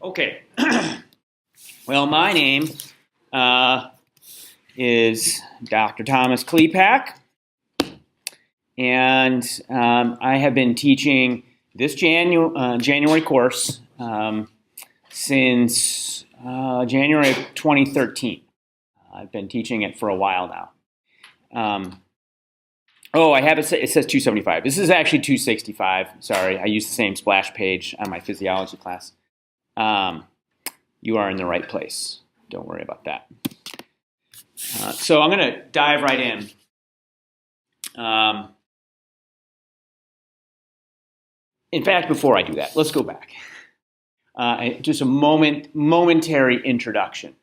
Okay. Well, my name is Dr. Thomas Klepak, and I have been teaching this January course since January of 2013. I've been teaching it for a while now. I have it says 275. This is actually 265. Sorry, I used the same splash page on my physiology class. You are in the right place. Don't worry about that. So I'm going to dive right in. In fact, before I do that, let's go back. Just a momentary introduction.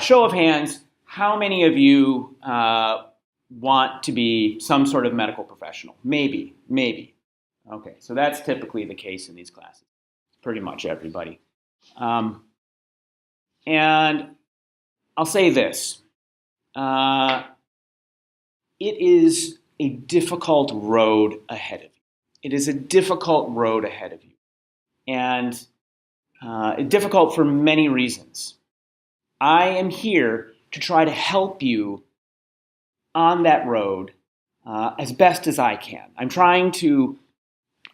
Show of hands, how many of you want to be some sort of medical professional? Maybe. Okay, so that's typically the case in these classes. Pretty much everybody. And I'll say this. It is a difficult road ahead of you. It is a difficult road ahead of you. And difficult for many reasons. I am here to try to help you on that road as best as I can. I'm trying to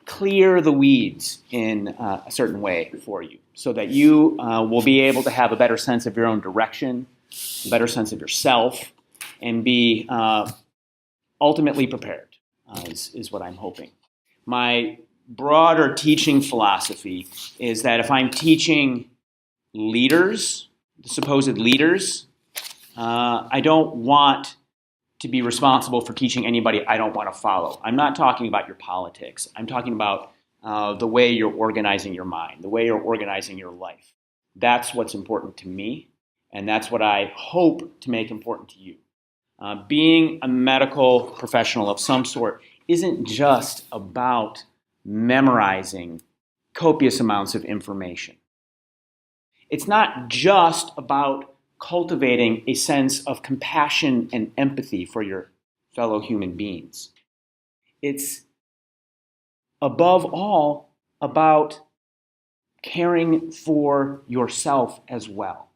clear the weeds in a certain way for you so that you will be able to have a better sense of your own direction, a better sense of yourself, and be ultimately prepared is what I'm hoping. My broader teaching philosophy is that if I'm teaching leaders, supposed leaders, I don't want to be responsible for teaching anybody I don't want to follow. I'm not talking about your politics. I'm talking about the way you're organizing your mind, the way you're organizing your life. That's what's important to me, and that's what I hope to make important to you. Being a medical professional of some sort isn't just about memorizing copious amounts of information. It's not just about cultivating a sense of compassion and empathy for your fellow human beings. It's above all about caring for yourself as well.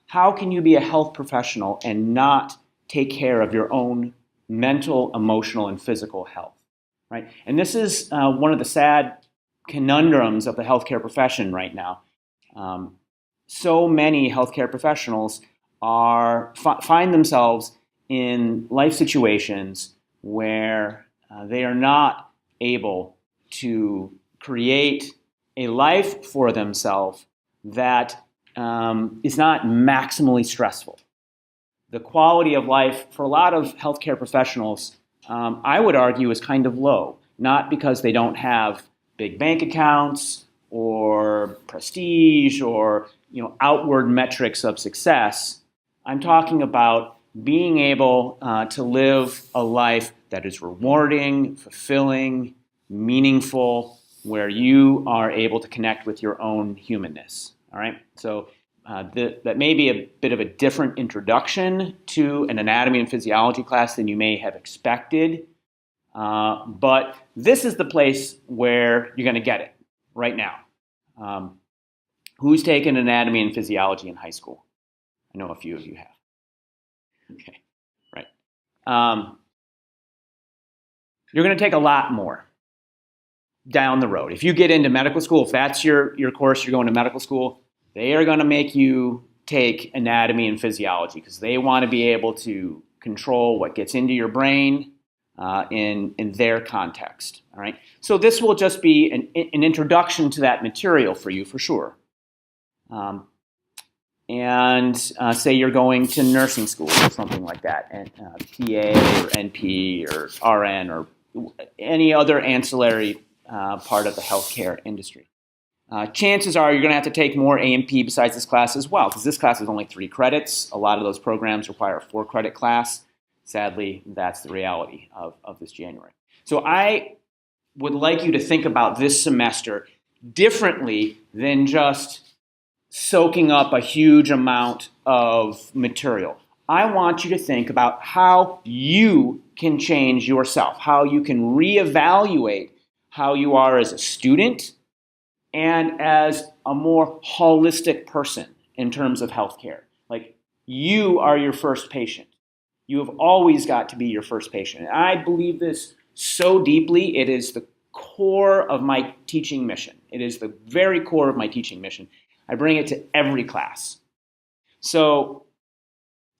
How can you be a health professional and not take care of your own mental, emotional, and physical health? Right? And this is one of the sad conundrums of the healthcare profession right now. So many healthcare professionals find themselves in life situations where they are not able to create a life for themselves that is not maximally stressful. The quality of life for a lot of healthcare professionals, I would argue, is kind of low. Not because they don't have big bank accounts or prestige or outward metrics of success. I'm talking about being able to live a life that is rewarding, fulfilling, meaningful, where you are able to connect with your own humanness. All right? So that may be a bit of a different introduction to an anatomy and physiology class than you may have expected. But this is the place where you're going to get it right now. Who's taken anatomy and physiology in high school? I know a few of you have. Okay, right. You're going to take a lot more down the road. If you get into medical school, if that's your course, you're going to medical school, they are going to make you take anatomy and physiology because they want to be able to control what gets into your brain in their context. All right. So this will just be an introduction to that material for you, for sure. And say you're going to nursing school or something like that, and PA or NP or RN or any other ancillary part of the healthcare industry. Chances are you're going to have to take more A&P besides this class as well, because this class is only 3 credits. A lot of those programs require a 4-credit class. Sadly, that's the reality of this January. So I would like you to think about this semester differently than just soaking up a huge amount of material. I want you to think about how you can change yourself, how you can reevaluate how you are as a student, and as a more holistic person in terms of healthcare. Like, you are your first patient. You have always got to be your first patient. And I believe this so deeply. It is the core of my teaching mission. It is the very core of my teaching mission. I bring it to every class. So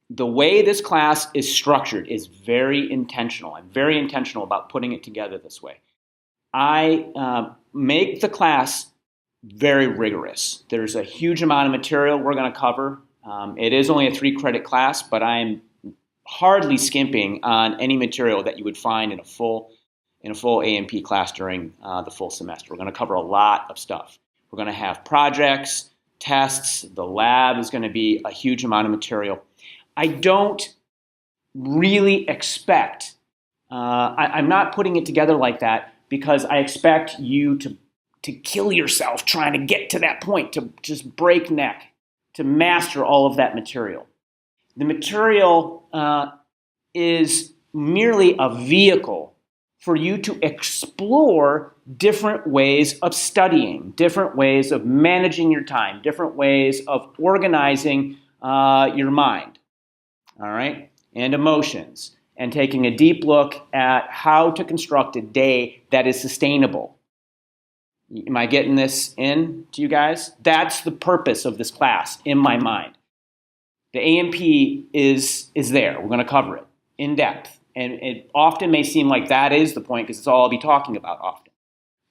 the way this class is structured is very intentional. I'm very intentional about putting it together this way. I make the class very rigorous. There's a huge amount of material we're going to cover. It is only a 3-credit class, but I'm hardly skimping on any material that you would find in a full A&P class during the full semester. We're going to cover a lot of stuff. We're going to have projects, tests. The lab is going to be a huge amount of material. I don't really expect, I'm not putting it together like that because I expect you to kill yourself trying to get to that point, to just break neck, to master all of that material. The material is merely a vehicle for you to explore different ways of studying, different ways of managing your time, different ways of organizing your mind, all right, and emotions, and taking a deep look at how to construct a day that is sustainable. Am I getting this in to you guys? That's the purpose of this class in my mind. The A&P is there. We're going to cover it in depth. And it often may seem like that is the point because it's all I'll be talking about often.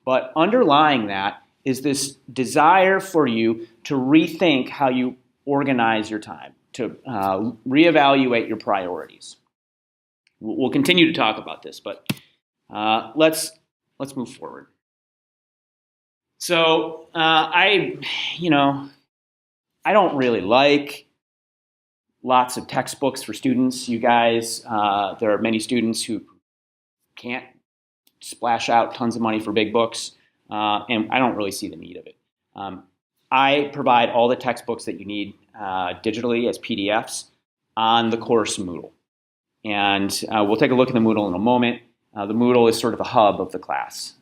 But underlying that is this desire for you to rethink how you organize your time, to reevaluate your priorities. We'll continue to talk about this, but let's move forward. So I don't really like lots of textbooks for students. You guys, there are many students who can't splash out tons of money for big books, and I don't really see the need of it. I provide all the textbooks that you need digitally as PDFs on the course Moodle. And we'll take a look at the Moodle in a moment. The Moodle is sort of the hub of the class.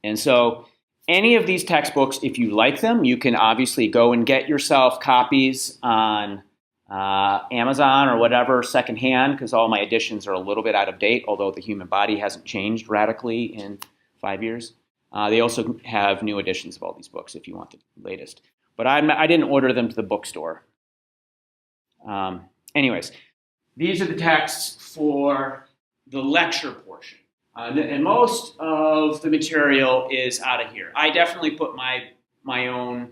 And so any of these textbooks, if you like them, you can obviously go and get yourself copies on Amazon or whatever secondhand, because all my editions are a little bit out of date, although the human body hasn't changed radically in 5 years. They also have new editions of all these books if you want the latest. But I didn't order them to the bookstore. Anyways, these are the texts for the lecture portion. And most of the material is out of here. I definitely put my own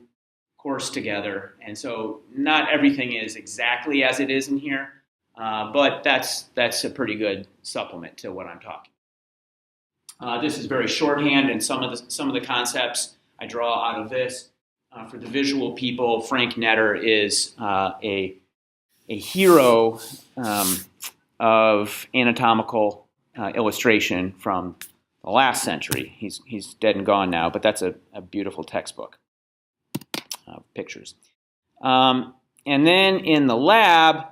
course together, and so not everything is exactly as it is in here, but that's a pretty good supplement to what I'm talking. This is very shorthand, and some of the concepts I draw out of this. For the visual people, Frank Netter is a hero of anatomical illustration from the last century. He's dead and gone now, but that's a beautiful textbook of pictures. And then in the lab,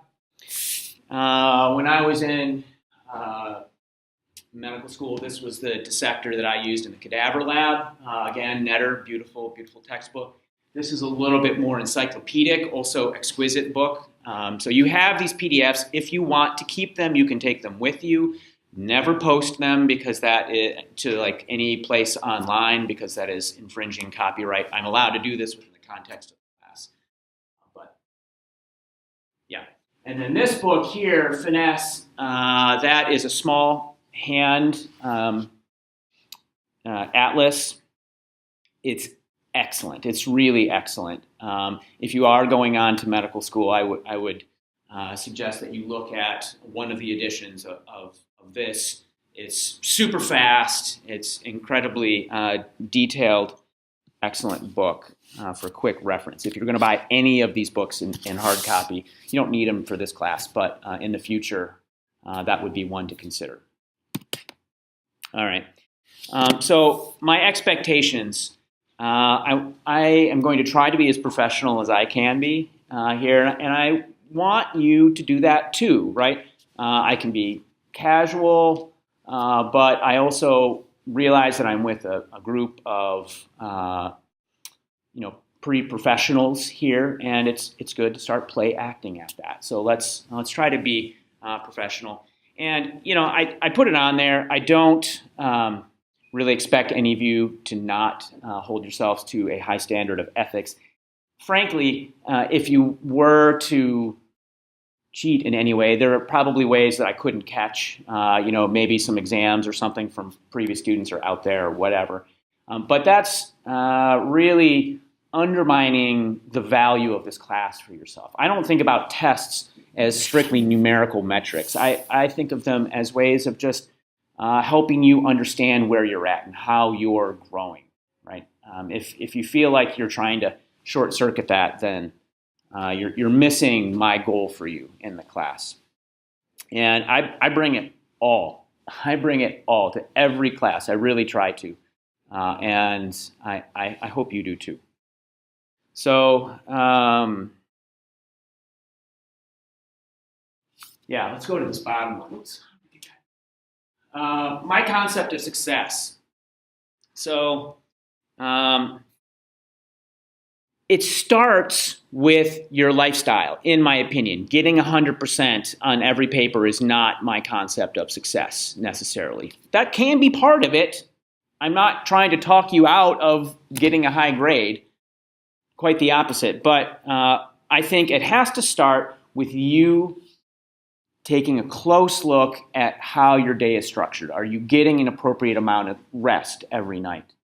when I was in medical school, this was the dissector that I used in the cadaver lab. Again, Netter, beautiful, beautiful textbook. This is a little bit more encyclopedic, also exquisite book. So you have these PDFs. If you want to keep them, you can take them with you. Never post them because that is to like any place online because that is infringing copyright. I'm allowed to do this within the context of the class. But yeah. And then this book here, Finesse, that is a small hand atlas. It's excellent. It's really excellent. If you are going on to medical school, I would suggest that you look at one of the editions of this. It's super fast. It's incredibly detailed, excellent book for quick reference. If you're going to buy any of these books in hard copy, you don't need them for this class, but in the future, that would be one to consider. All right. So my expectations, I am going to try to be as professional as I can be here, and I want you to do that too, right? I can be casual, but I also realize that I'm with a group of pre-professionals here, and it's good to start play acting at that. So let's try to be professional. And I put it on there. I don't really expect any of you to not hold yourselves to a high standard of ethics. Frankly, if you were to cheat in any way, there are probably ways that I couldn't catch. Maybe some exams or something from previous students are out there or whatever. But that's really undermining the value of this class for yourself. I don't think about tests as strictly numerical metrics. I think of them as ways of just helping you understand where you're at and how you're growing, right? If you feel like you're trying to short circuit that, then you're missing my goal for you in the class. And I bring it all. I bring it all to every class. I really try to. And I hope you do too. So, let's go to this bottom one. My concept of success. So, it starts with your lifestyle, in my opinion. Getting 100% on every paper is not my concept of success, necessarily. That can be part of it. I'm not trying to talk you out of getting a high grade. Quite the opposite. But I think it has to start with you taking a close look at how your day is structured. Are you getting an appropriate amount of rest every night?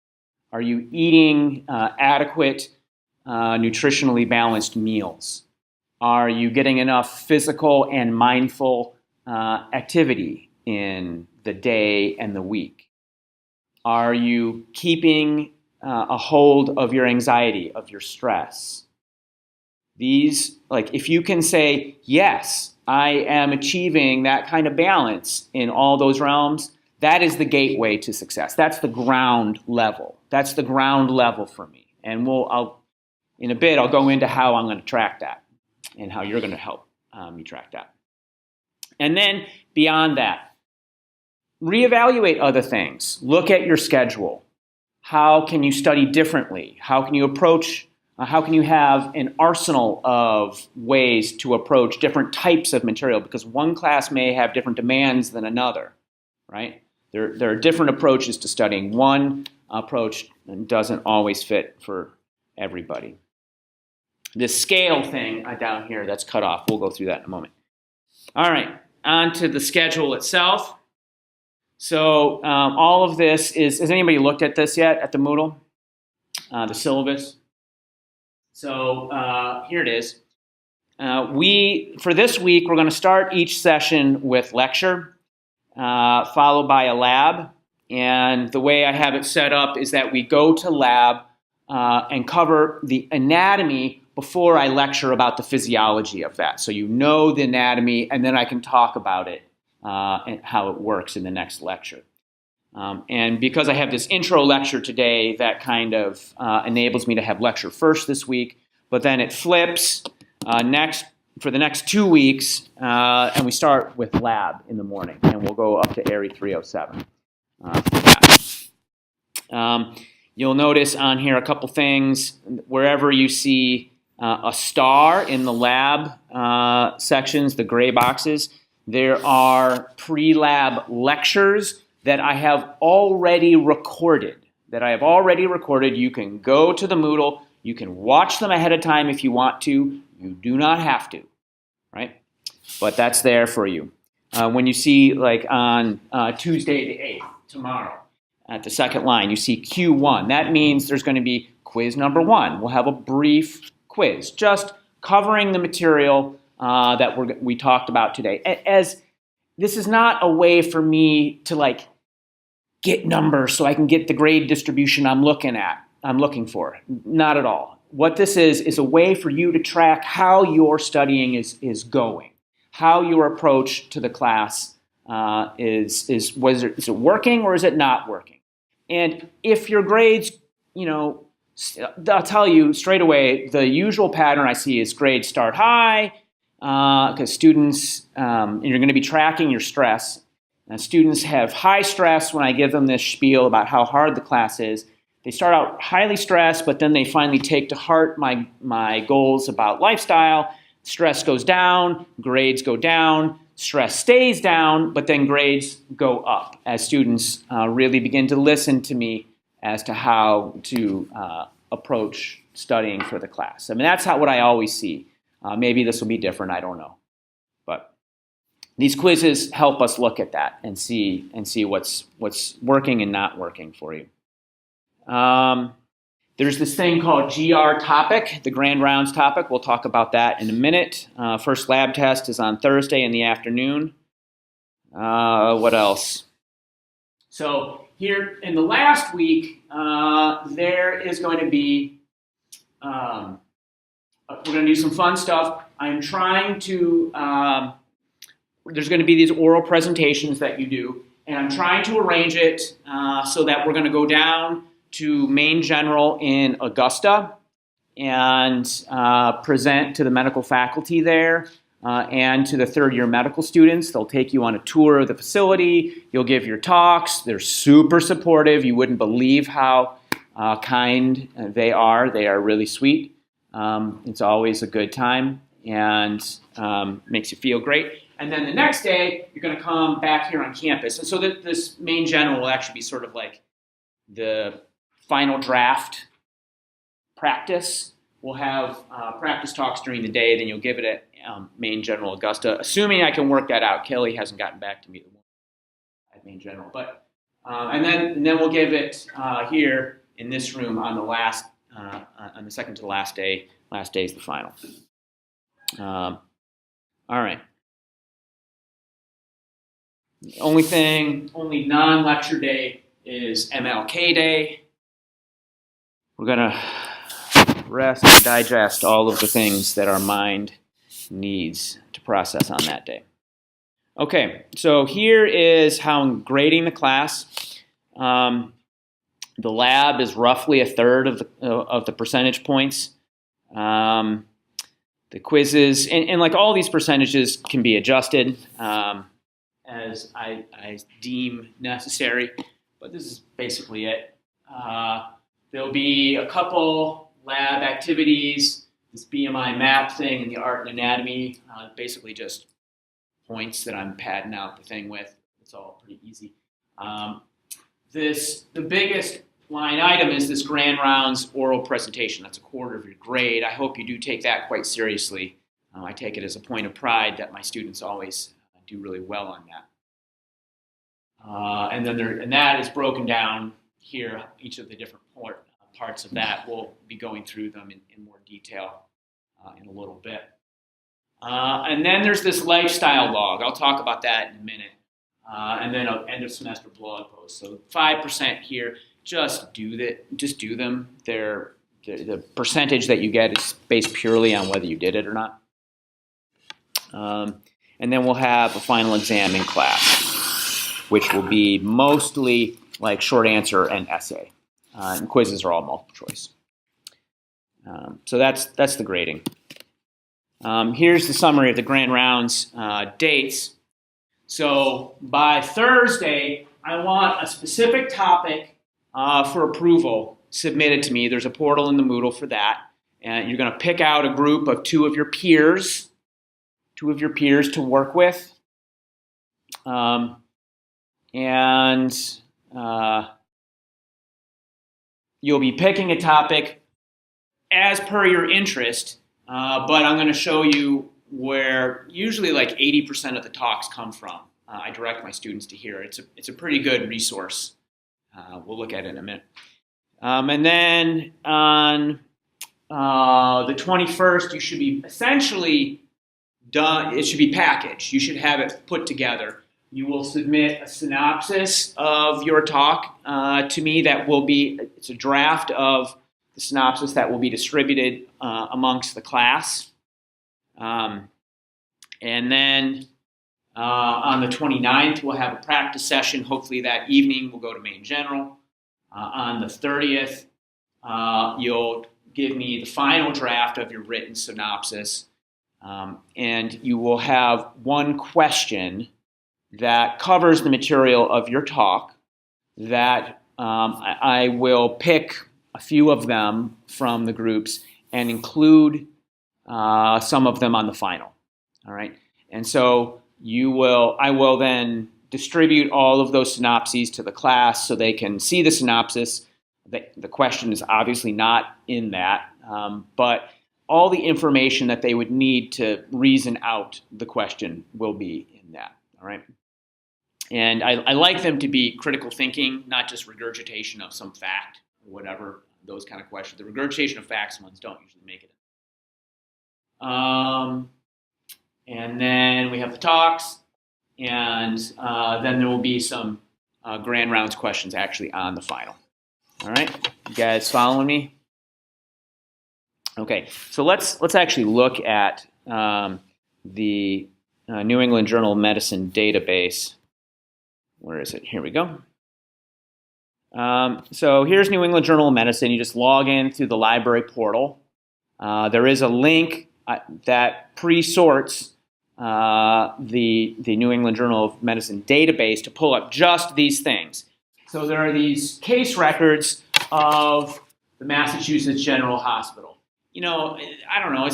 Are you eating adequate, nutritionally balanced meals? Are you getting enough physical and mindful activity in the day and the week? Are you keeping a hold of your anxiety, of your stress? These, if you can say, yes, I am achieving that kind of balance in all those realms, that is the gateway to success. That's the ground level. That's the ground level for me. And in a bit, I'll go into how I'm going to track that and how you're going to help me track that. And then beyond that, reevaluate other things. Look at your schedule. How can you study differently? How can you have an arsenal of ways to approach different types of material? Because one class may have different demands than another, right? There are different approaches to studying. One approach doesn't always fit for everybody. This scale thing down here that's cut off, we'll go through that in a moment. All right, on to the schedule itself. So all of this has anybody looked at this yet, at the Moodle? The syllabus? So here it is. For this week, we're going to start each session with lecture, followed by a lab. And the way I have it set up is that we go to lab and cover the anatomy before I lecture about the physiology of that. So you know the anatomy, and then I can talk about it and how it works in the next lecture. And because I have this intro lecture today, that kind of enables me to have lecture first this week, but then it flips for the next 2 weeks, and we start with lab in the morning, and we'll go up to ARI 307 for that. You'll notice on here a couple things. Wherever you see a star in the lab sections, the gray boxes, there are pre-lab lectures that I have already recorded. You can go to the Moodle. You can watch them ahead of time if you want to. You do not have to, right? But that's there for you. When you see, on Tuesday the 8th, tomorrow, at the second line, you see Q1. That means there's going to be quiz number 1. We'll have a brief quiz, just covering the material that we talked about today. As this is not a way for me to get numbers so I can get the grade distribution I'm looking for. Not at all. What this is a way for you to track how your studying is going, how your approach to the class is it working or is it not working? And if your grades, I'll tell you straight away, the usual pattern I see is grades start high because students, you're going to be tracking your stress. Students have high stress when I give them this spiel about how hard the class is. They start out highly stressed, but then they finally take to heart my goals about lifestyle. Stress goes down, grades go down, stress stays down, but then grades go up as students really begin to listen to me as to how to approach studying for the class. I mean, that's what I always see. Maybe this will be different, I don't know. But these quizzes help us look at that and see what's working and not working for you. There's this thing called GR topic, the Grand Rounds topic. We'll talk about that in a minute. First lab test is on Thursday in the afternoon. What else? So here in the last week, there is going to be, we're going to do some fun stuff. I'm trying to, there's going to be these oral presentations that you do, and I'm trying to arrange it so that we're going to go down to Maine General in Augusta and present to the medical faculty there and to the third-year medical students. They'll take you on a tour of the facility. You'll give your talks. They're super supportive. You wouldn't believe how kind they are. They are really sweet. It's always a good time and makes you feel great. And then the next day, you're going to come back here on campus. And so this Maine General will actually be sort of like the final draft practice. We'll have practice talks during the day, then you'll give it at Maine General Augusta, assuming I can work that out. Kelly hasn't gotten back to me at Maine General. But and then we'll give it here in this room on the last, on the second to the last day. Last day is the final. All right. The only non-lecture day is MLK Day. We're going to rest and digest all of the things that our mind needs to process on that day. Okay, so here is how I'm grading the class. The lab is roughly a third of the percentage points. The quizzes, and like all these percentages can be adjusted as I deem necessary, but this is basically it. There'll be a couple lab activities, this BMI map thing and the art and anatomy, basically just points that I'm padding out the thing with. It's all pretty easy. The biggest line item is this Grand Rounds oral presentation. That's a quarter of your grade. I hope you do take that quite seriously. I take it as a point of pride that my students always do really well on that. And that is broken down here, each of the different parts of that. We'll be going through them in more detail in a little bit. And then there's this lifestyle log. I'll talk about that in a minute. And then an end of semester blog post. So 5% here, just do them. The percentage that you get is based purely on whether you did it or not. And then we'll have a final exam in class, which will be mostly like short answer and essay. And quizzes are all multiple choice. So that's the grading. Here's the summary of the Grand Rounds dates. So by Thursday, I want a specific topic for approval submitted to me. There's a portal in the Moodle for that. And you're going to pick out a group of two of your peers to work with. You'll be picking a topic as per your interest, but I'm going to show you where usually like 80% of the talks come from. I direct my students to here. It's a pretty good resource. We'll look at it in a minute. And then on the 21st, you should be essentially done. It should be packaged. You should have it put together. You will submit a synopsis of your talk to me it's a draft of the synopsis that will be distributed amongst the class. And then on the 29th, we'll have a practice session. Hopefully that evening we'll go to Maine General. On the 30th, you'll give me the final draft of your written synopsis. And you will have one question that covers the material of your talk that I will pick a few of them from the groups and include some of them on the final. All right, and so I will then distribute all of those synopses to the class so they can see the synopsis. The question is obviously not in that, but all the information that they would need to reason out the question will be in that. All right. And I like them to be critical thinking, not just regurgitation of some fact or whatever, those kind of questions. The regurgitation of facts ones don't usually make it. And then we have the talks, and then there will be some grand rounds questions actually on the final. All right, you guys following me? Okay, so let's actually look at the New England Journal of Medicine database. Where is it? Here we go. So here's New England Journal of Medicine. You just log in through the library portal. There is a link that pre-sorts the New England Journal of Medicine database to pull up just these things. So there are these case records of the Massachusetts General Hospital. You know, I don't know,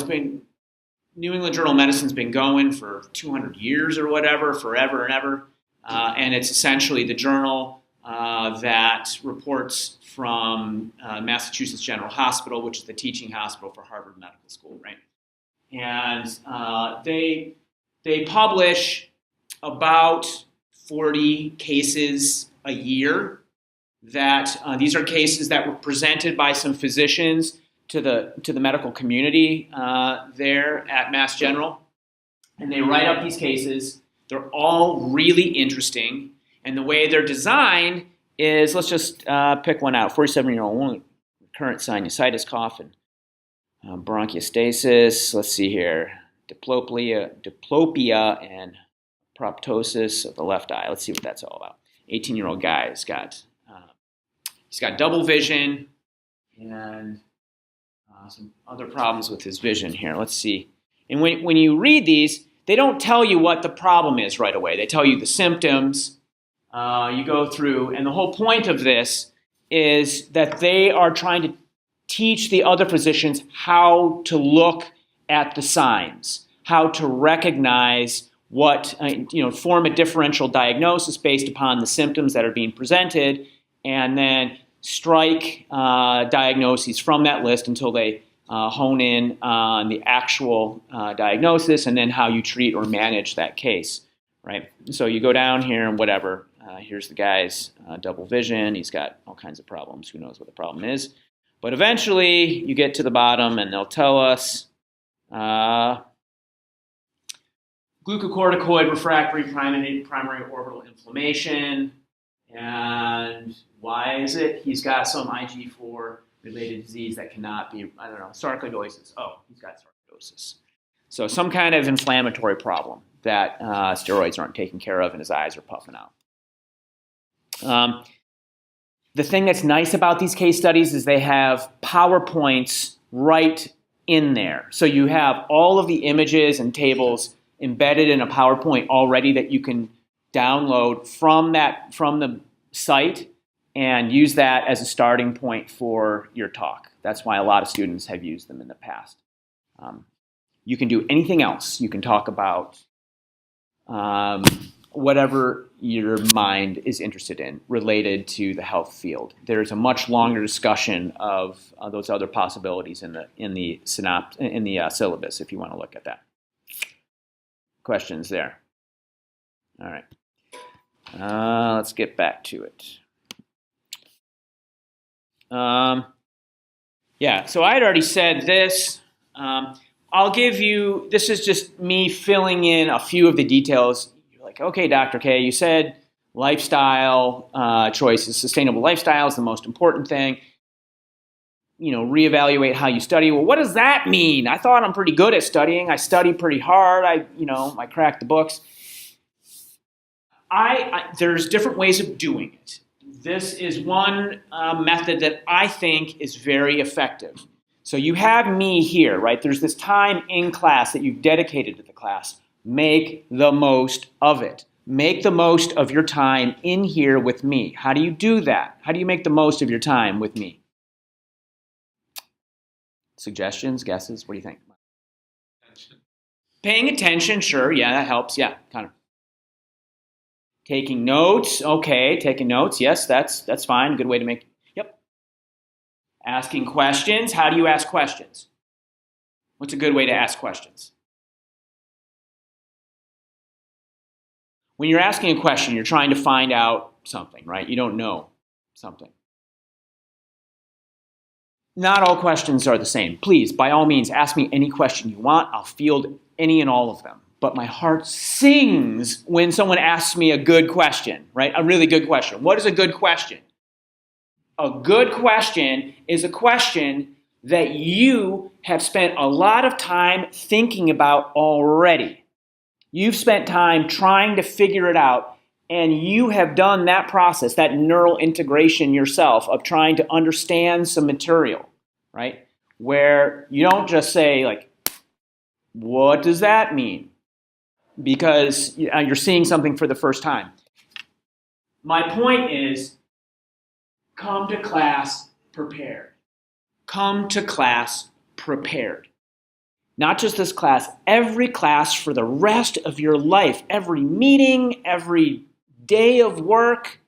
New England Journal of Medicine's been going for 200 years or whatever, forever and ever. And it's essentially the journal that reports from Massachusetts General Hospital, which is the teaching hospital for Harvard Medical School, right? And they publish about 40 cases a year. That these are cases that were presented by some physicians to the medical community there at Mass General, and they write up these cases. They're all really interesting, and the way they're designed is, let's just pick one out. 47-year-old woman, recurrent sinusitis, cough, and bronchostasis. Let's see here, diplopia and proptosis of the left eye. Let's see what that's all about. 18-year-old guy has got he's got double vision and some other problems with his vision here. Let's see. And when you read these, they don't tell you what the problem is right away. They tell you the symptoms. You go through, and the whole point of this is that they are trying to teach the other physicians how to look at the signs, how to recognize what, form a differential diagnosis based upon the symptoms that are being presented, and then strike diagnoses from that list until they hone in on the actual diagnosis and then how you treat or manage that case, right? So you go down here and whatever. Here's the guy's double vision. He's got all kinds of problems. Who knows what the problem is? But eventually you get to the bottom and they'll tell us glucocorticoid refractory primary orbital inflammation. And why is it? He's got some IgG4 related disease that cannot be, sarcoidosis. Oh, he's got sarcoidosis. So some kind of inflammatory problem that steroids aren't taking care of and his eyes are puffing out. The thing that's nice about these case studies is they have PowerPoints right in there. So you have all of the images and tables embedded in a PowerPoint already that you can download from the site and use that as a starting point for your talk. That's why a lot of students have used them in the past. You can do anything else. You can talk about whatever your mind is interested in related to the health field. There's a much longer discussion of those other possibilities in the syllabus if you want to look at that. Questions there? All right. Let's get back to it. So I had already said this. I'll give you, this is just me filling in a few of the details. You're like, okay, Dr. K, you said lifestyle choices, sustainable lifestyle is the most important thing. Reevaluate how you study. Well, what does that mean? I thought I'm pretty good at studying. I study pretty hard. I crack the books. There's different ways of doing it. This is one method that I think is very effective. So you have me here, right? There's this time in class that you've dedicated to the class. Make the most of it. Make the most of your time in here with me. How do you do that? How do you make the most of your time with me? Suggestions, guesses? What do you think? Paying attention, sure. Yeah, that helps. Yeah, kind of. Taking notes. Okay, taking notes. Yes, that's fine. Good way to make. Yep. Asking questions. How do you ask questions? What's a good way to ask questions? When you're asking a question, you're trying to find out something, right? You don't know something. Not all questions are the same. Please, by all means, ask me any question you want. I'll field any and all of them. But my heart sings when someone asks me a good question, right? A really good question. What is a good question? A good question is a question that you have spent a lot of time thinking about already. You've spent time trying to figure it out, and you have done that process, that neural integration yourself of trying to understand some material, right? Where you don't just say, like, what does that mean? Because you're seeing something for the first time. My point is, come to class prepared. Come to class prepared. Not just this class, every class for the rest of your life, every meeting, every day of work,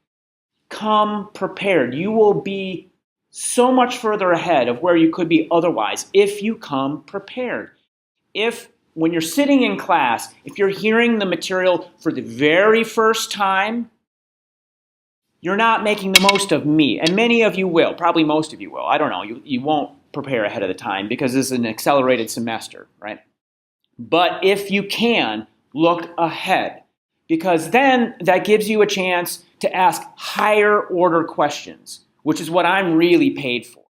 come prepared. You will be so much further ahead of where you could be otherwise if you come prepared. If when you're sitting in class, if you're hearing the material for the very first time, you're not making the most of me. And many of you will, probably most of you will. I don't know, you won't prepare ahead of the time because this is an accelerated semester, right? But if you can, look ahead, because then that gives you a chance to ask higher order questions, which is what I'm really paid for.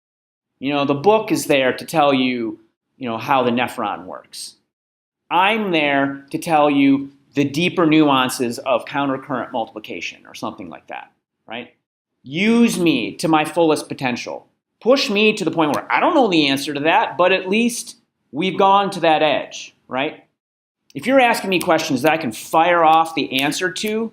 You know, the book is there to tell you, how the nephron works. I'm there to tell you the deeper nuances of countercurrent multiplication or something like that, right? Use me to my fullest potential. Push me to the point where I don't know the answer to that, but at least we've gone to that edge, right? If you're asking me questions that I can fire off the answer to,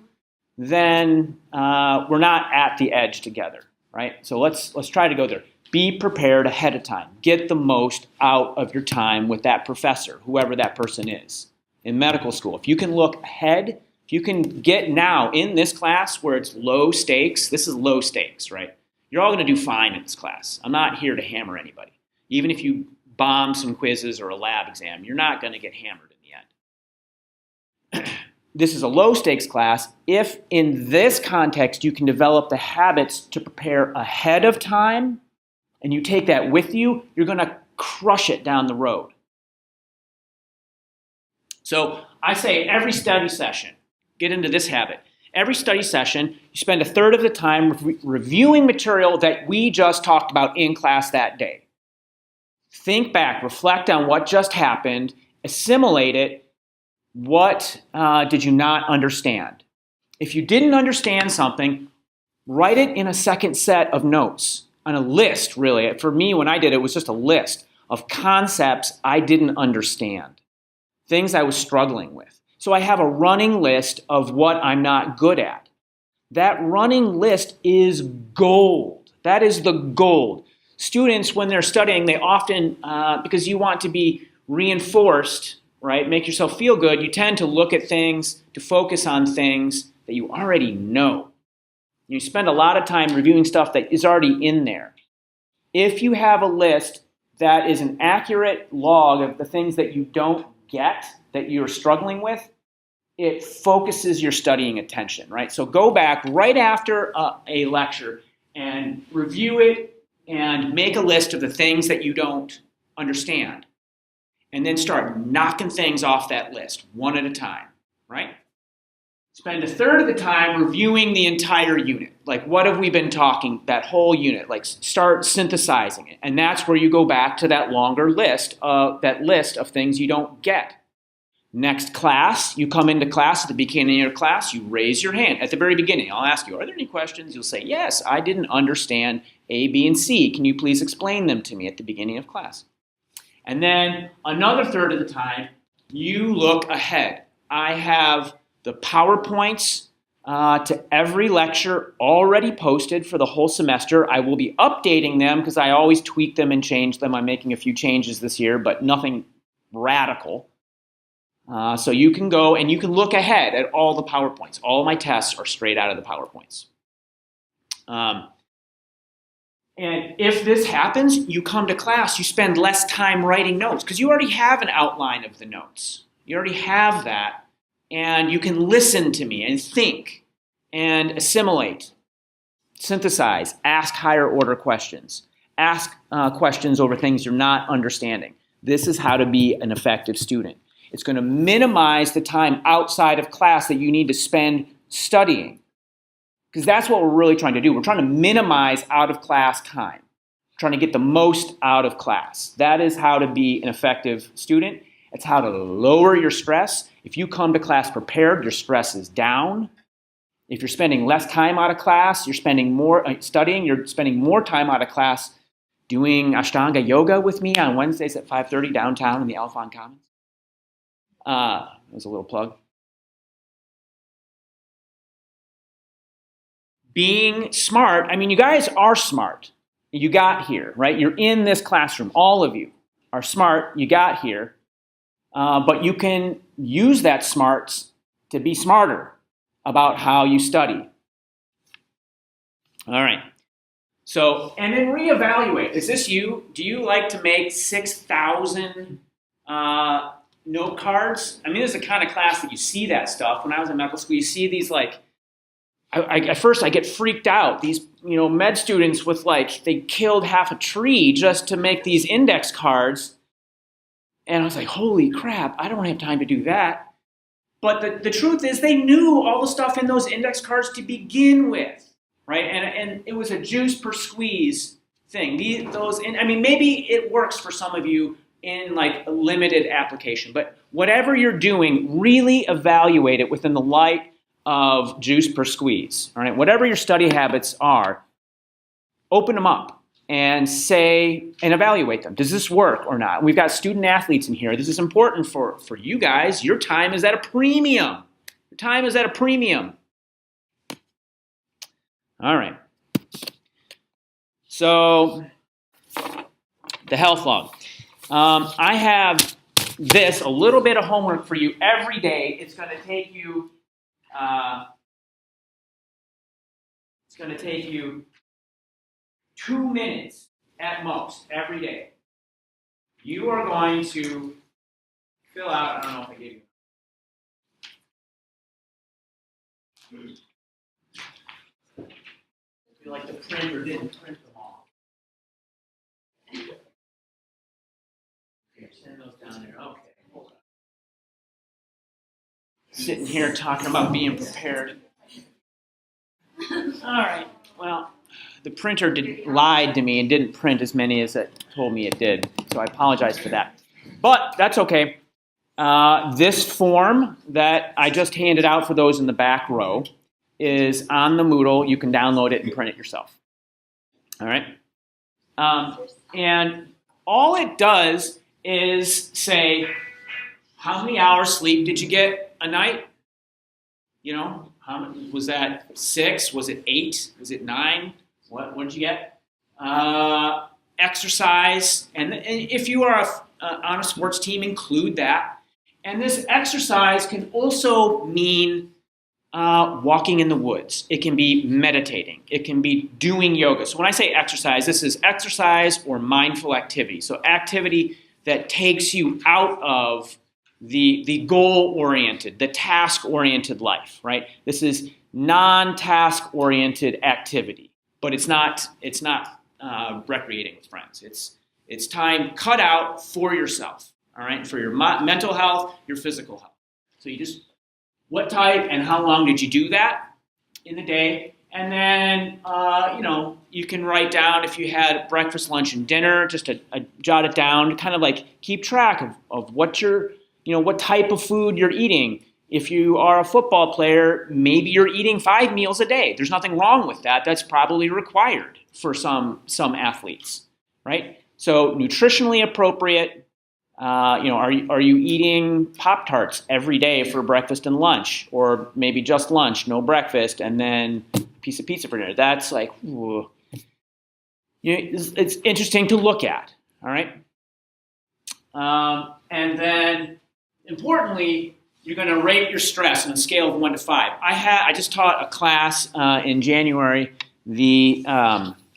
then we're not at the edge together, right? So let's try to go there. Be prepared ahead of time. Get the most out of your time with that professor, whoever that person is. In medical school, if you can look ahead, if you can get now in this class where it's low stakes, this is low stakes, right? You're all going to do fine in this class. I'm not here to hammer anybody. Even if you bomb some quizzes or a lab exam, you're not going to get hammered in the end. This is a low stakes class. If in this context you can develop the habits to prepare ahead of time, and you take that with you, you're going to crush it down the road. So I say every study session, get into this habit. Every study session, you spend a third of the time reviewing material that we just talked about in class that day. Think back, reflect on what just happened, assimilate it. What did you not understand? If you didn't understand something, write it in a second set of notes. On a list, really. For me, when I did it, it was just a list of concepts I didn't understand, things I was struggling with. So I have a running list of what I'm not good at. That running list is gold. That is the gold. Students, when they're studying, they often, because you want to be reinforced, right, make yourself feel good, you tend to look at things, to focus on things that you already know. You spend a lot of time reviewing stuff that is already in there. If you have a list that is an accurate log of the things that you don't get, that you're struggling with, it focuses your studying attention, right? So go back right after a lecture and review it and make a list of the things that you don't understand. And then start knocking things off that list one at a time, right? Spend a third of the time reviewing the entire unit. Like, what have we been talking, that whole unit? Like, start synthesizing it. And that's where you go back to that longer list, that list of things you don't get. Next class, you come into class at the beginning of your class, you raise your hand. At the very beginning, I'll ask you, are there any questions? You'll say, yes, I didn't understand A, B, and C. Can you please explain them to me at the beginning of class? And then another third of the time, you look ahead. I have the PowerPoints to every lecture already posted for the whole semester. I will be updating them because I always tweak them and change them. I'm making a few changes this year, but nothing radical. So you can go and you can look ahead at all the PowerPoints. All of my tests are straight out of the PowerPoints. And if this happens, you come to class, you spend less time writing notes because you already have an outline of the notes. You already have that, and you can listen to me and think and assimilate, synthesize, ask higher order questions, ask questions over things you're not understanding. This is how to be an effective student. It's going to minimize the time outside of class that you need to spend studying. Because that's what we're really trying to do. We're trying to minimize out-of-class time. We're trying to get the most out of class. That is how to be an effective student. It's how to lower your stress. If you come to class prepared, your stress is down. If you're spending less time out of class, you're spending more studying, you're spending more time out of class doing Ashtanga yoga with me on Wednesdays at 5:30 downtown in the Alphon Commons. That was a little plug. Being smart, I mean, you guys are smart. You got here, right? You're in this classroom. All of you are smart. You got here. But you can use that smarts to be smarter about how you study. All right. So, and then reevaluate. Is this you? Do you like to make 6,000 note cards? I mean, this is the kind of class that you see that stuff. When I was in medical school, you see these like, at first I get freaked out. These, med students with they killed half a tree just to make these index cards. And I was like, holy crap, I don't have time to do that. But the truth is they knew all the stuff in those index cards to begin with, right? And it was a juice per squeeze thing. Maybe it works for some of you in a limited application, but whatever you're doing, really evaluate it within the light of juice per squeeze. All right, whatever your study habits are, open them up and evaluate them. Does this work or not? We've got student athletes in here. This is important for you guys. Your time is at a premium. Your time is at a premium. All right. So the health log. I have a little bit of homework for you every day. It's going to take you 2 minutes at most every day. You are going to fill out, I don't know if I gave you. I feel like the printer didn't print them all. Here, send those down there. Okay, hold on. Sitting here talking about being prepared. All right, well, the printer lied to me and didn't print as many as it told me it did, so I apologize for that. But that's okay. This form that I just handed out for those in the back row is on the Moodle. You can download it and print it yourself. All right? And all it does is say, how many hours sleep did you get a night? How many, was that 6? Was it 8? Was it 9? What did you get? Exercise, and if you are on a sports team, include that. And this exercise can also mean walking in the woods. It can be meditating. It can be doing yoga. So when I say exercise, this is exercise or mindful activity. So activity that takes you out of the goal-oriented, the task-oriented life, right? This is non-task-oriented activity, but it's not recreating with friends. It's time cut out for yourself, all right? For your mental health, your physical health. So what type and how long did you do that in the day? And then, you can write down if you had breakfast, lunch, and dinner, just to jot it down, to kind of keep track of what what type of food you're eating. If you are a football player, maybe you're eating 5 meals a day. There's nothing wrong with that. That's probably required for some athletes, right? So nutritionally appropriate, Are you eating Pop-Tarts every day for breakfast and lunch, or maybe just lunch, no breakfast, and then a piece of pizza for dinner? That's like, it's interesting to look at. All right, and then importantly, you're going to rate your stress on a scale of 1 to 5. I just taught a class in January, the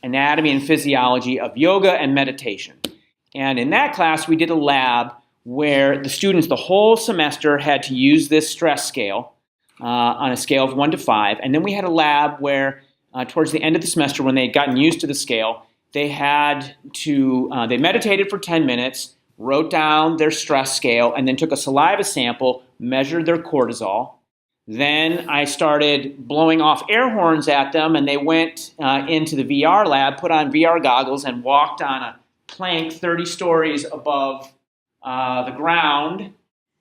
anatomy and physiology of yoga and meditation. And in that class, we did a lab where the students the whole semester had to use this stress scale on a scale of 1 to 5. And then we had a lab where towards the end of the semester, when they had gotten used to the scale, they had to, they meditated for 10 minutes, wrote down their stress scale, and then took a saliva sample, measured their cortisol. Then I started blowing off air horns at them, and they went into the VR lab, put on VR goggles, and walked on a plank 30 stories above the ground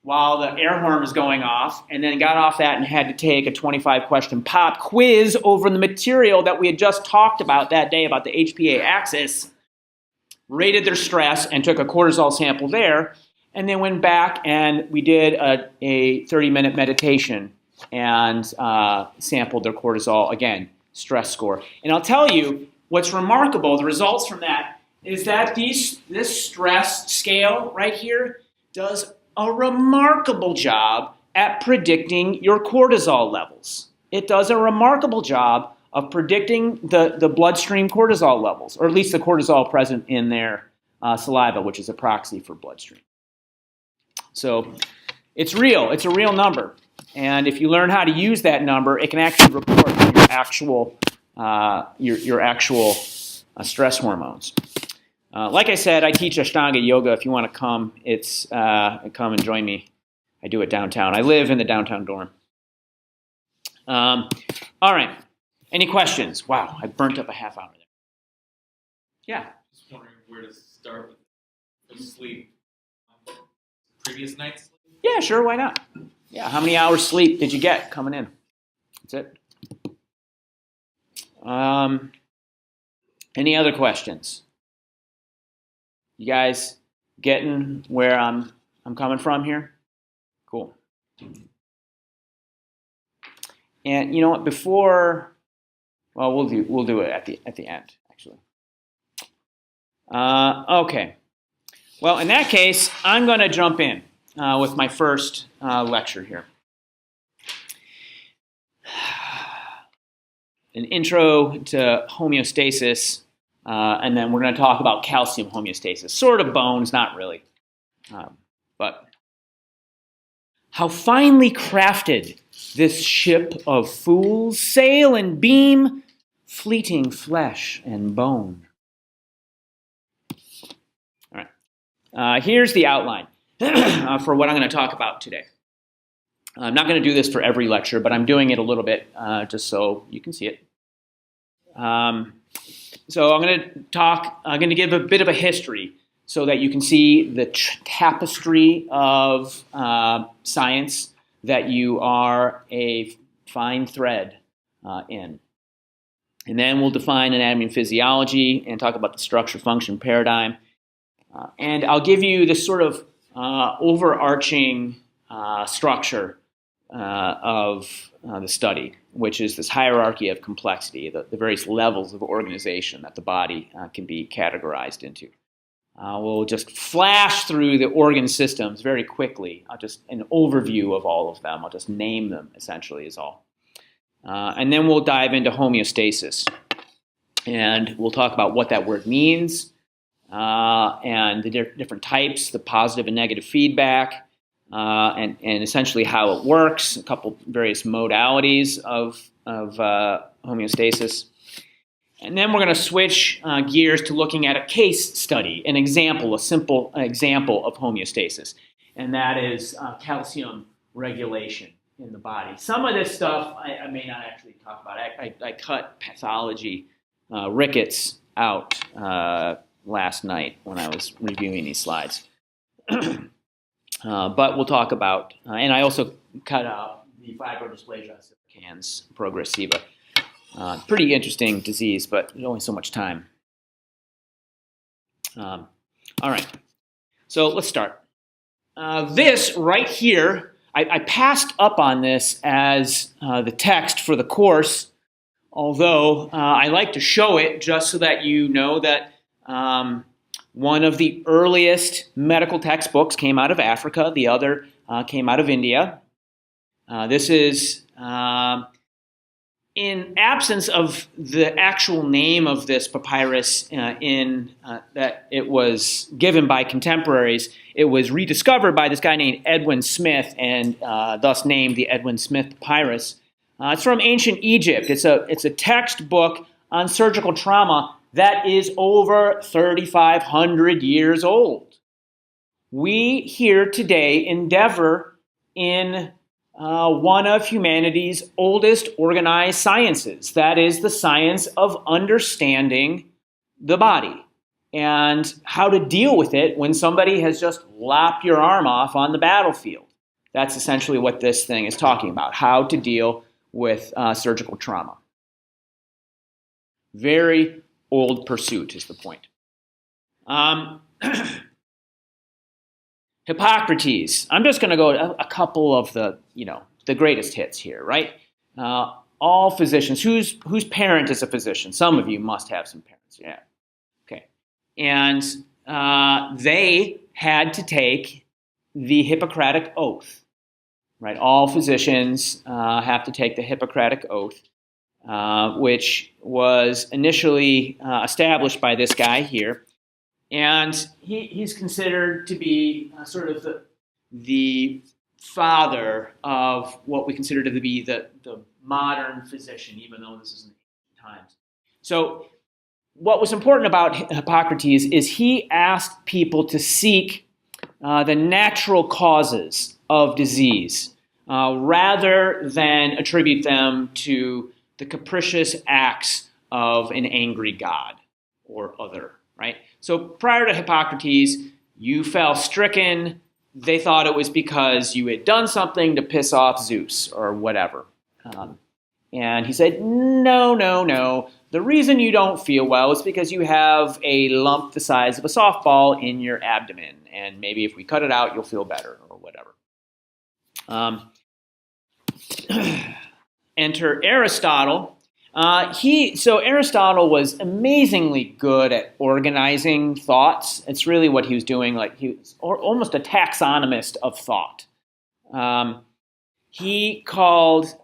while the air horn was going off, and then got off that and had to take a 25-question pop quiz over the material that we had just talked about that day about the HPA axis, rated their stress, and took a cortisol sample there, and then went back and we did a 30-minute meditation and sampled their cortisol, again, stress score. And I'll tell you, what's remarkable, the results from that, is that this stress scale right here does a remarkable job at predicting your cortisol levels. It does a remarkable job of predicting the bloodstream cortisol levels, or at least the cortisol present in their saliva, which is a proxy for bloodstream. So it's real. It's a real number. And if you learn how to use that number, it can actually report your actual stress hormones. Like I said, I teach Ashtanga yoga. If you want to come, come and join me. I do it downtown. I live in the downtown dorm. All right. Any questions? Wow, I burnt up a half hour there. Yeah. Just wondering where to start with sleep. Previous night's sleep? Yeah, sure. Why not? Yeah. How many hours sleep did you get coming in? That's it. Any other questions? You guys getting where I'm coming from here? Cool. And you know what? We'll do it at the end, actually. Okay. Well, in that case, I'm going to jump in with my first lecture here. An intro to homeostasis. And then we're going to talk about calcium homeostasis. Sort of bones, not really. But how finely crafted this ship of fools, sail and beam, fleeting flesh and bone. All right. Here's the outline for what I'm going to talk about today. I'm not going to do this for every lecture, but I'm doing it a little bit just so you can see it. So I'm going to give a bit of a history so that you can see the tapestry of science that you are a fine thread in. And then we'll define anatomy and physiology and talk about the structure-function paradigm. And I'll give you this sort of overarching structure of the study, which is this hierarchy of complexity, the various levels of organization that the body can be categorized into. We'll just flash through the organ systems very quickly. Just an overview of all of them. I'll just name them, essentially, is all. And then we'll dive into homeostasis. And we'll talk about what that word means and the different types, the positive and negative feedback, and essentially how it works, a couple various modalities of homeostasis. And then we're going to switch gears to looking at a case study, a simple example of homeostasis, and that is calcium regulation in the body. Some of this stuff I may not actually talk about. I cut pathology, rickets out last night when I was reviewing these slides. But we'll talk about, and I also cut out the fibrodysplasia ossificans progressiva. Pretty interesting disease, but there's only so much time. All right, so let's start. this right here, I passed up on this as the text for the course, although I like to show it just so that you know that one of the earliest medical textbooks came out of Africa, the other came out of India. This is in absence of the actual name of this papyrus that it was given by contemporaries, it was rediscovered by this guy named Edwin Smith and thus named the Edwin Smith Papyrus. It's from ancient Egypt. It's a textbook on surgical trauma that is over 3,500 years old. We here today endeavor in one of humanity's oldest organized sciences. That is the science of understanding the body and how to deal with it when somebody has just lopped your arm off on the battlefield. That's essentially what this thing is talking about, how to deal with surgical trauma. Very old pursuit is the point. Hippocrates. I'm just going to go a couple of the greatest hits here, right? All physicians. Whose parent is a physician? Some of you must have some parents. Yeah. Okay. And they had to take the Hippocratic Oath, right? All physicians have to take the Hippocratic Oath, which was initially established by this guy here. And he's considered to be sort of the father of what we consider to be the modern physician, even though this isn't ancient times. So what was important about Hippocrates is he asked people to seek the natural causes of disease rather than attribute them to the capricious acts of an angry god or other, right? So prior to Hippocrates, you fell stricken. They thought it was because you had done something to piss off Zeus or whatever. And he said, no. The reason you don't feel well is because you have a lump the size of a softball in your abdomen. And maybe if we cut it out, you'll feel better or whatever. Enter Aristotle. So Aristotle was amazingly good at organizing thoughts. It's really what he was doing. Like he was almost a taxonomist of thought. He called,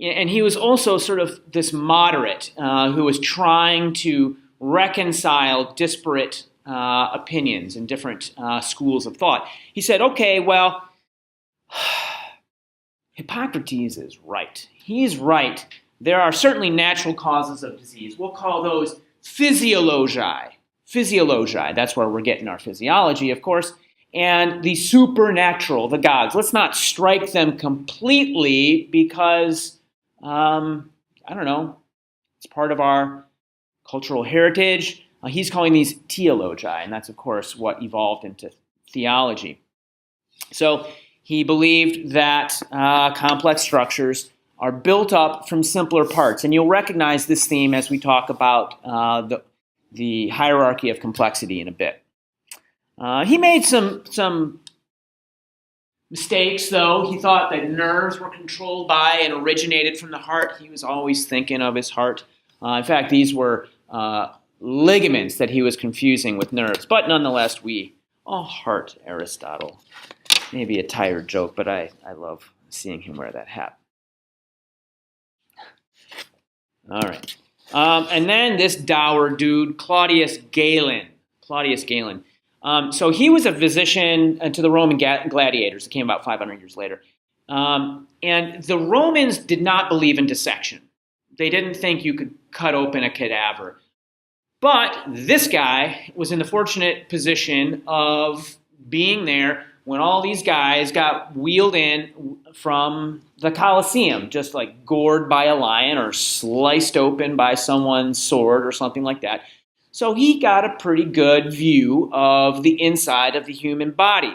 and he was also sort of this moderate who was trying to reconcile disparate opinions and different schools of thought. He said, okay, well, Hippocrates is right. He's right. There are certainly natural causes of disease. We'll call those physiologi. Physiologi, that's where we're getting our physiology, of course. And the supernatural, the gods. Let's not strike them completely because, I don't know, it's part of our cultural heritage. He's calling these teleologi, and that's, of course, what evolved into theology. So he believed that complex structures are built up from simpler parts. And you'll recognize this theme as we talk about the hierarchy of complexity in a bit. He made some mistakes, though. He thought that nerves were controlled by and originated from the heart. He was always thinking of his heart. In fact, these were ligaments that he was confusing with nerves. But nonetheless, heart, Aristotle. Maybe a tired joke, but I love seeing him wear that hat. All right. And then this dour dude, Claudius Galen. So he was a physician to the Roman gladiators that came about 500 years later. And the Romans did not believe in dissection. They didn't think you could cut open a cadaver. But this guy was in the fortunate position of being there when all these guys got wheeled in from the Colosseum, just like gored by a lion or sliced open by someone's sword or something like that. So he got a pretty good view of the inside of the human body.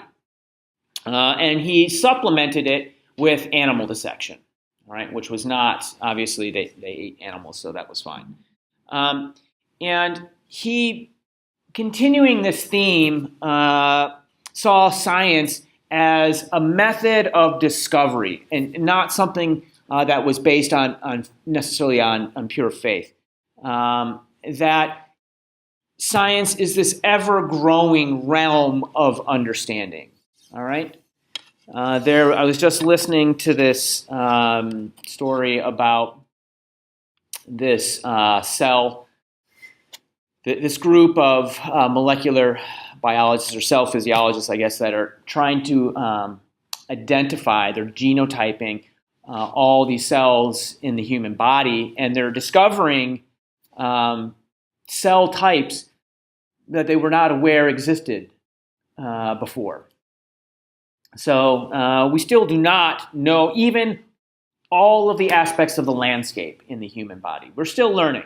And he supplemented it with animal dissection, right? Which was not, obviously, they ate animals, so that was fine. And he, continuing this theme, saw science as a method of discovery and not something that was based on necessarily on pure faith. That science is this ever-growing realm of understanding. All right? I was just listening to this story about this cell, this group of molecular biologists or cell physiologists, I guess, that are trying to identify, they're genotyping all these cells in the human body, and they're discovering cell types that they were not aware existed before. So we still do not know even all of the aspects of the landscape in the human body. We're still learning.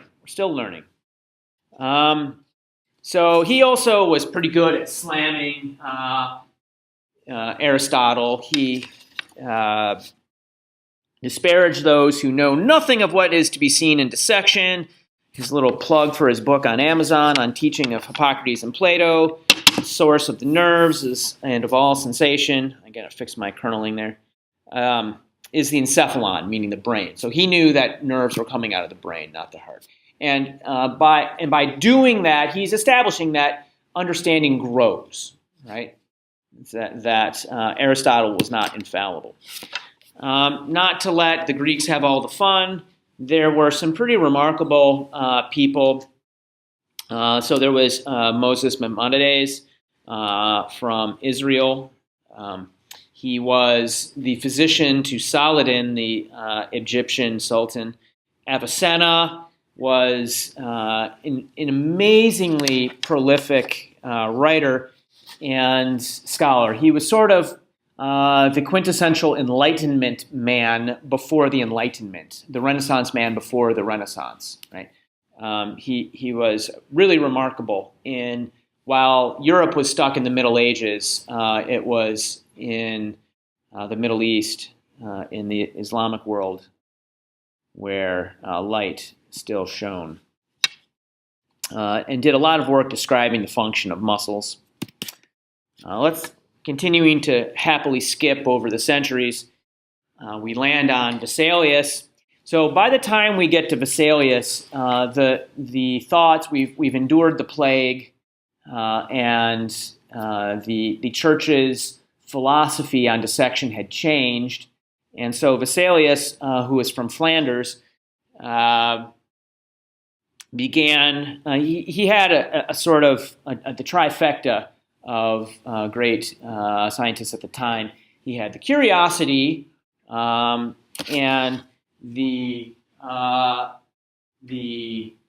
So he also was pretty good at slamming Aristotle. He disparaged those who know nothing of what is to be seen in dissection. His little plug for his book on Amazon on teaching of Hippocrates and Plato, source of the nerves and of all sensation. I gotta fix my kerneling there. Is the encephalon, meaning the brain. So he knew that nerves were coming out of the brain, not the heart. And by doing that, he's establishing that understanding grows, right? That Aristotle was not infallible. Not to let the Greeks have all the fun, there were some pretty remarkable people. So there was Moses Maimonides from Israel. He was the physician to Saladin, the Egyptian sultan. Avicenna was an amazingly prolific writer and scholar. He was sort of the quintessential Enlightenment man before the Enlightenment, the Renaissance man before the Renaissance. Right? He was really remarkable. While Europe was stuck in the Middle Ages, it was in the Middle East, in the Islamic world, where light still shone, and did a lot of work describing the function of muscles. Let's continuing to happily skip over the centuries. We land on Vesalius. So by the time we get to Vesalius, the thoughts we've endured the plague, and the church's philosophy on dissection had changed, and so Vesalius, who was from Flanders, began. He had a sort of the trifecta of great scientists at the time. He had the curiosity and the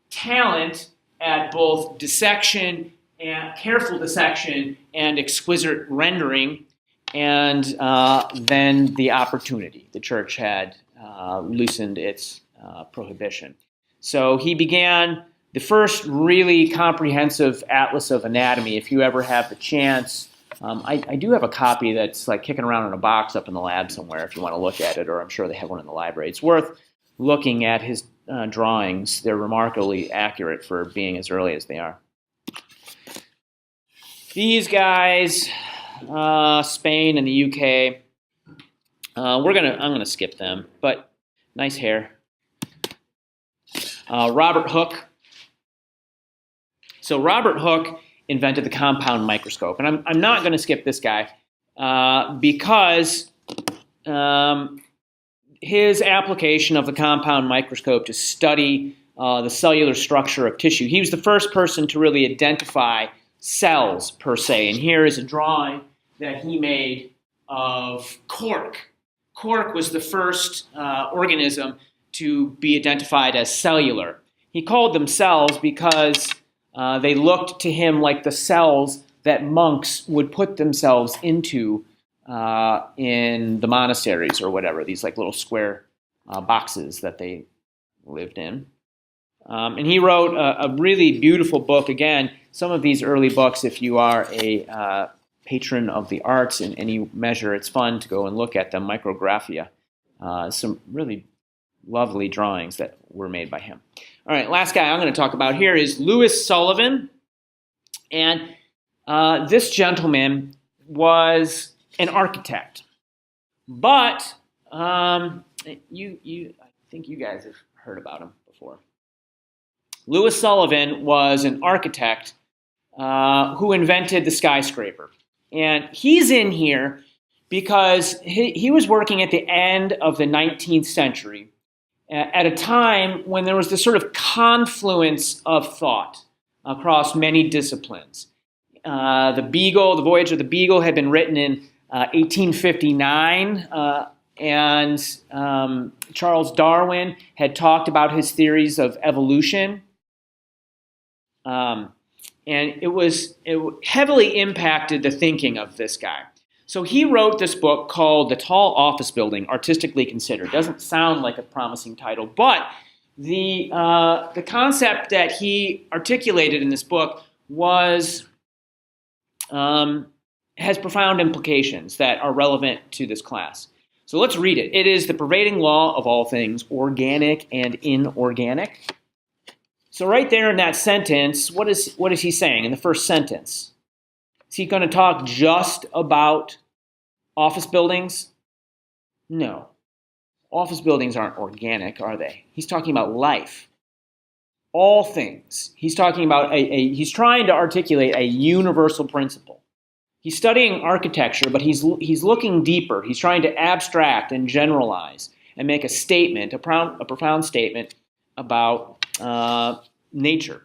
talent at both dissection and careful dissection and exquisite rendering, and then the opportunity. The church had loosened its prohibition. So he began the first really comprehensive atlas of anatomy. If you ever have the chance, I do have a copy that's like kicking around in a box up in the lab somewhere if you want to look at it, or I'm sure they have one in the library. It's worth looking at his drawings. They're remarkably accurate for being as early as they are. These guys, Spain and the UK, I'm gonna skip them, but nice hair. Robert Hooke. So Robert Hooke invented the compound microscope, and I'm not going to skip this guy because his application of the compound microscope to study the cellular structure of tissue. He was the first person to really identify cells per se, and here is a drawing that he made of cork. Cork was the first organism to be identified as cellular. He called them cells because they looked to him like the cells that monks would put themselves into in the monasteries or whatever, these like little square boxes that they lived in. And he wrote a really beautiful book. Again, some of these early books, if you are a patron of the arts in any measure, it's fun to go and look at them. Micrographia, some really lovely drawings that were made by him. All right, last guy I'm going to talk about here is Louis Sullivan. And this gentleman was an architect. But I think you guys have heard about him before. Louis Sullivan was an architect who invented the skyscraper. And he's in here because he was working at the end of the 19th century at a time when there was this sort of confluence of thought across many disciplines. The Voyage of the Beagle had been written in 1859, and Charles Darwin had talked about his theories of evolution. And it heavily impacted the thinking of this guy. So he wrote this book called The Tall Office Building, Artistically Considered. Doesn't sound like a promising title, but the concept that he articulated in this book has profound implications that are relevant to this class. So let's read it. It is the pervading law of all things, organic and inorganic. So right there in that sentence, what is he saying in the first sentence? Is he going to talk just about office buildings? No. Office buildings aren't organic, are they? He's talking about life. All things. He's talking about he's trying to articulate a universal principle. He's studying architecture, but he's looking deeper. He's trying to abstract and generalize and make a statement, a profound statement about nature.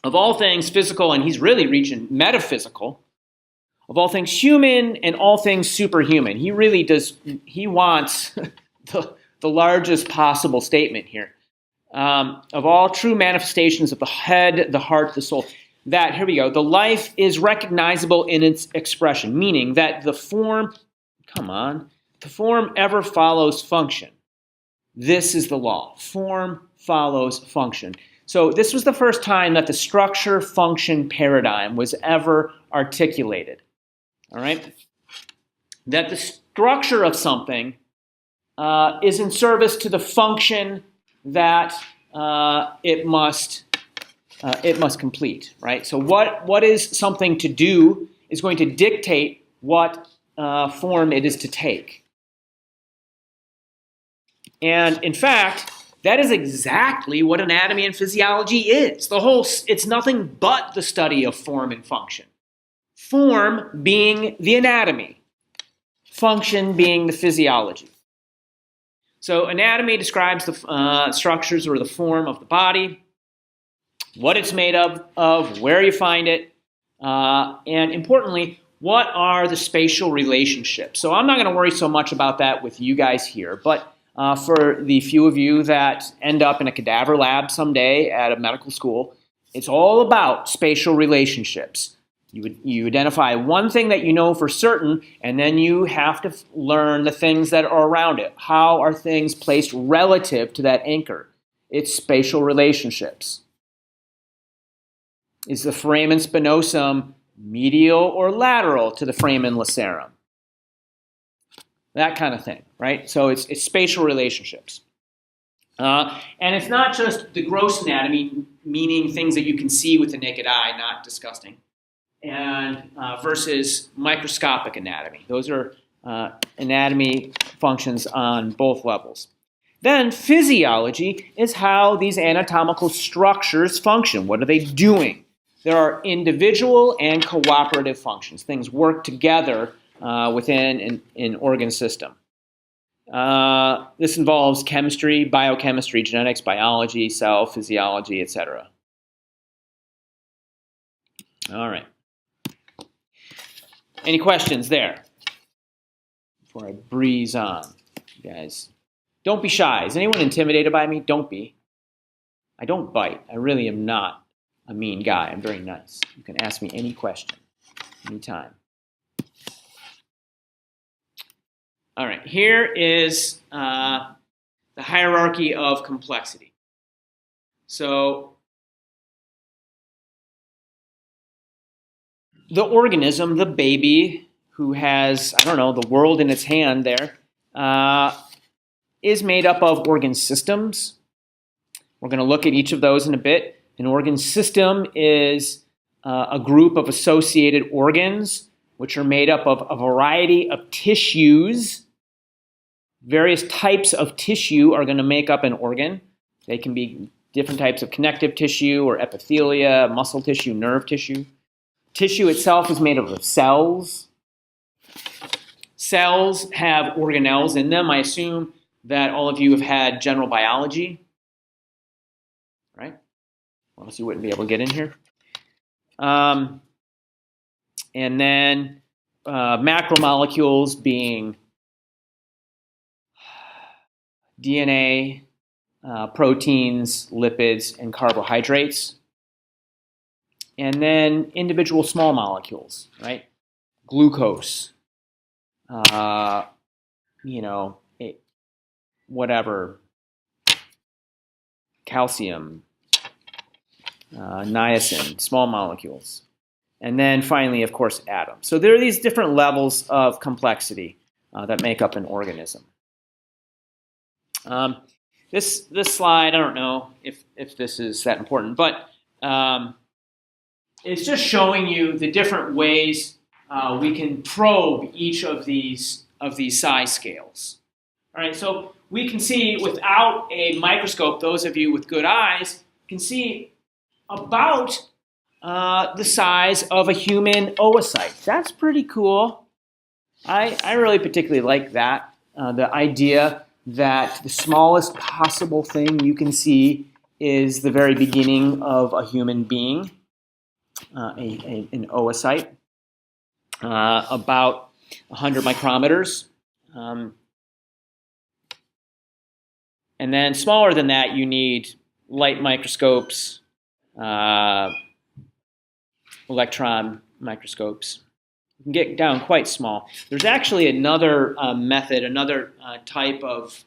Of all things physical, and he's really reaching metaphysical, of all things human and all things superhuman. He really does, he wants the largest possible statement here. Of all true manifestations of the head, the heart, the soul. That, here we go, the life is recognizable in its expression, meaning that the form ever follows function. This is the law. Form follows function. So this was the first time that the structure-function paradigm was ever articulated. All right? That the structure of something is in service to the function that it must complete, right? So what is something to do is going to dictate what form it is to take. And in fact, that is exactly what anatomy and physiology is. It's nothing but the study of form and function. Form being the anatomy, function being the physiology. So anatomy describes the structures or the form of the body, what it's made of, where you find it, and importantly, what are the spatial relationships. So I'm not going to worry so much about that with you guys here, but for the few of you that end up in a cadaver lab someday at a medical school, it's all about spatial relationships. You identify one thing that you know for certain, and then you have to learn the things that are around it. How are things placed relative to that anchor? It's spatial relationships. Is the foramen spinosum medial or lateral to the foramen lacerum? That kind of thing, right? So it's spatial relationships. And it's not just the gross anatomy, meaning things that you can see with the naked eye, not disgusting, and versus microscopic anatomy. Those are anatomy functions on both levels. Then physiology is how these anatomical structures function. What are they doing? There are individual and cooperative functions. Things work together within an organ system. This involves chemistry, biochemistry, genetics, biology, cell physiology, etc. All right. Any questions there before I breeze on, you guys? Don't be shy. Is anyone intimidated by me? Don't be. I don't bite. I really am not a mean guy. I'm very nice. You can ask me any question, anytime. All right, here is the hierarchy of complexity. So the organism, the baby who has, the world in its hand there, is made up of organ systems. We're going to look at each of those in a bit. An organ system is a group of associated organs which are made up of a variety of tissues. Various types of tissue are going to make up an organ. They can be different types of connective tissue or epithelia, muscle tissue, nerve tissue. Tissue itself is made up of cells. Cells have organelles in them. I assume that all of you have had general biology, right? Or else you wouldn't be able to get in here. And then macromolecules being DNA, proteins, lipids, and carbohydrates. And then individual small molecules, right? Glucose, whatever, calcium, niacin, small molecules. And then finally, of course, atoms. So there are these different levels of complexity that make up an organism. This slide, I don't know if this is that important, but it's just showing you the different ways we can probe each of these size scales. All right, so we can see without a microscope, those of you with good eyes can see about the size of a human oocyte. That's pretty cool. I really particularly like that, the idea that the smallest possible thing you can see is the very beginning of a human being, an oocyte, about 100 micrometers. And then smaller than that, you need light microscopes, electron microscopes. You can get down quite small. There's actually another method, another type of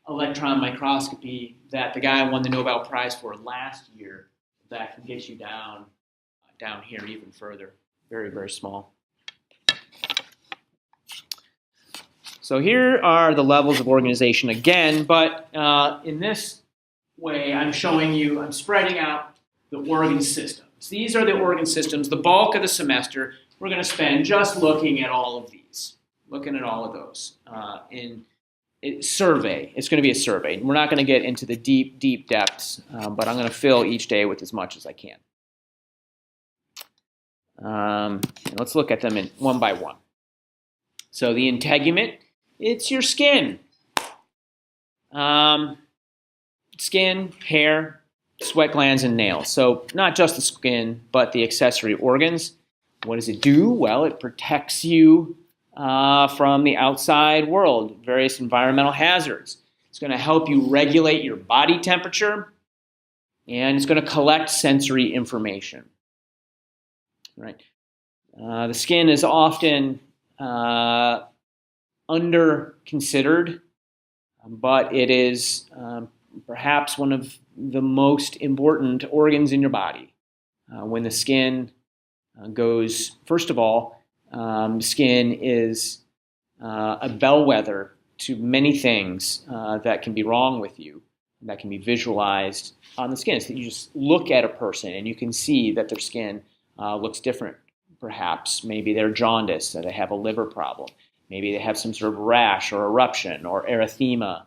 electron microscopy that the guy won the Nobel Prize for last year that can get you down here even further. Very, very small. So here are the levels of organization again, but in this way I'm spreading out the organ systems. These are the organ systems. The bulk of the semester we're going to spend just looking at all of these, looking at all of those survey. It's going to be a survey. We're not going to get into the deep, deep depths, but I'm going to fill each day with as much as I can. Let's look at them one by one. So the integument, it's your skin. Skin, hair, sweat glands, and nails. So not just the skin, but the accessory organs. What does it do? Well, it protects you from the outside world, various environmental hazards. It's going to help you regulate your body temperature, and it's going to collect sensory information. Right. The skin is often under-considered, but it is perhaps one of the most important organs in your body. When the skin goes, first of all, skin is a bellwether to many things that can be wrong with you, that can be visualized on the skin. So you just look at a person and you can see that their skin looks different, perhaps. Maybe they're jaundiced, so they have a liver problem. Maybe they have some sort of rash or eruption or erythema.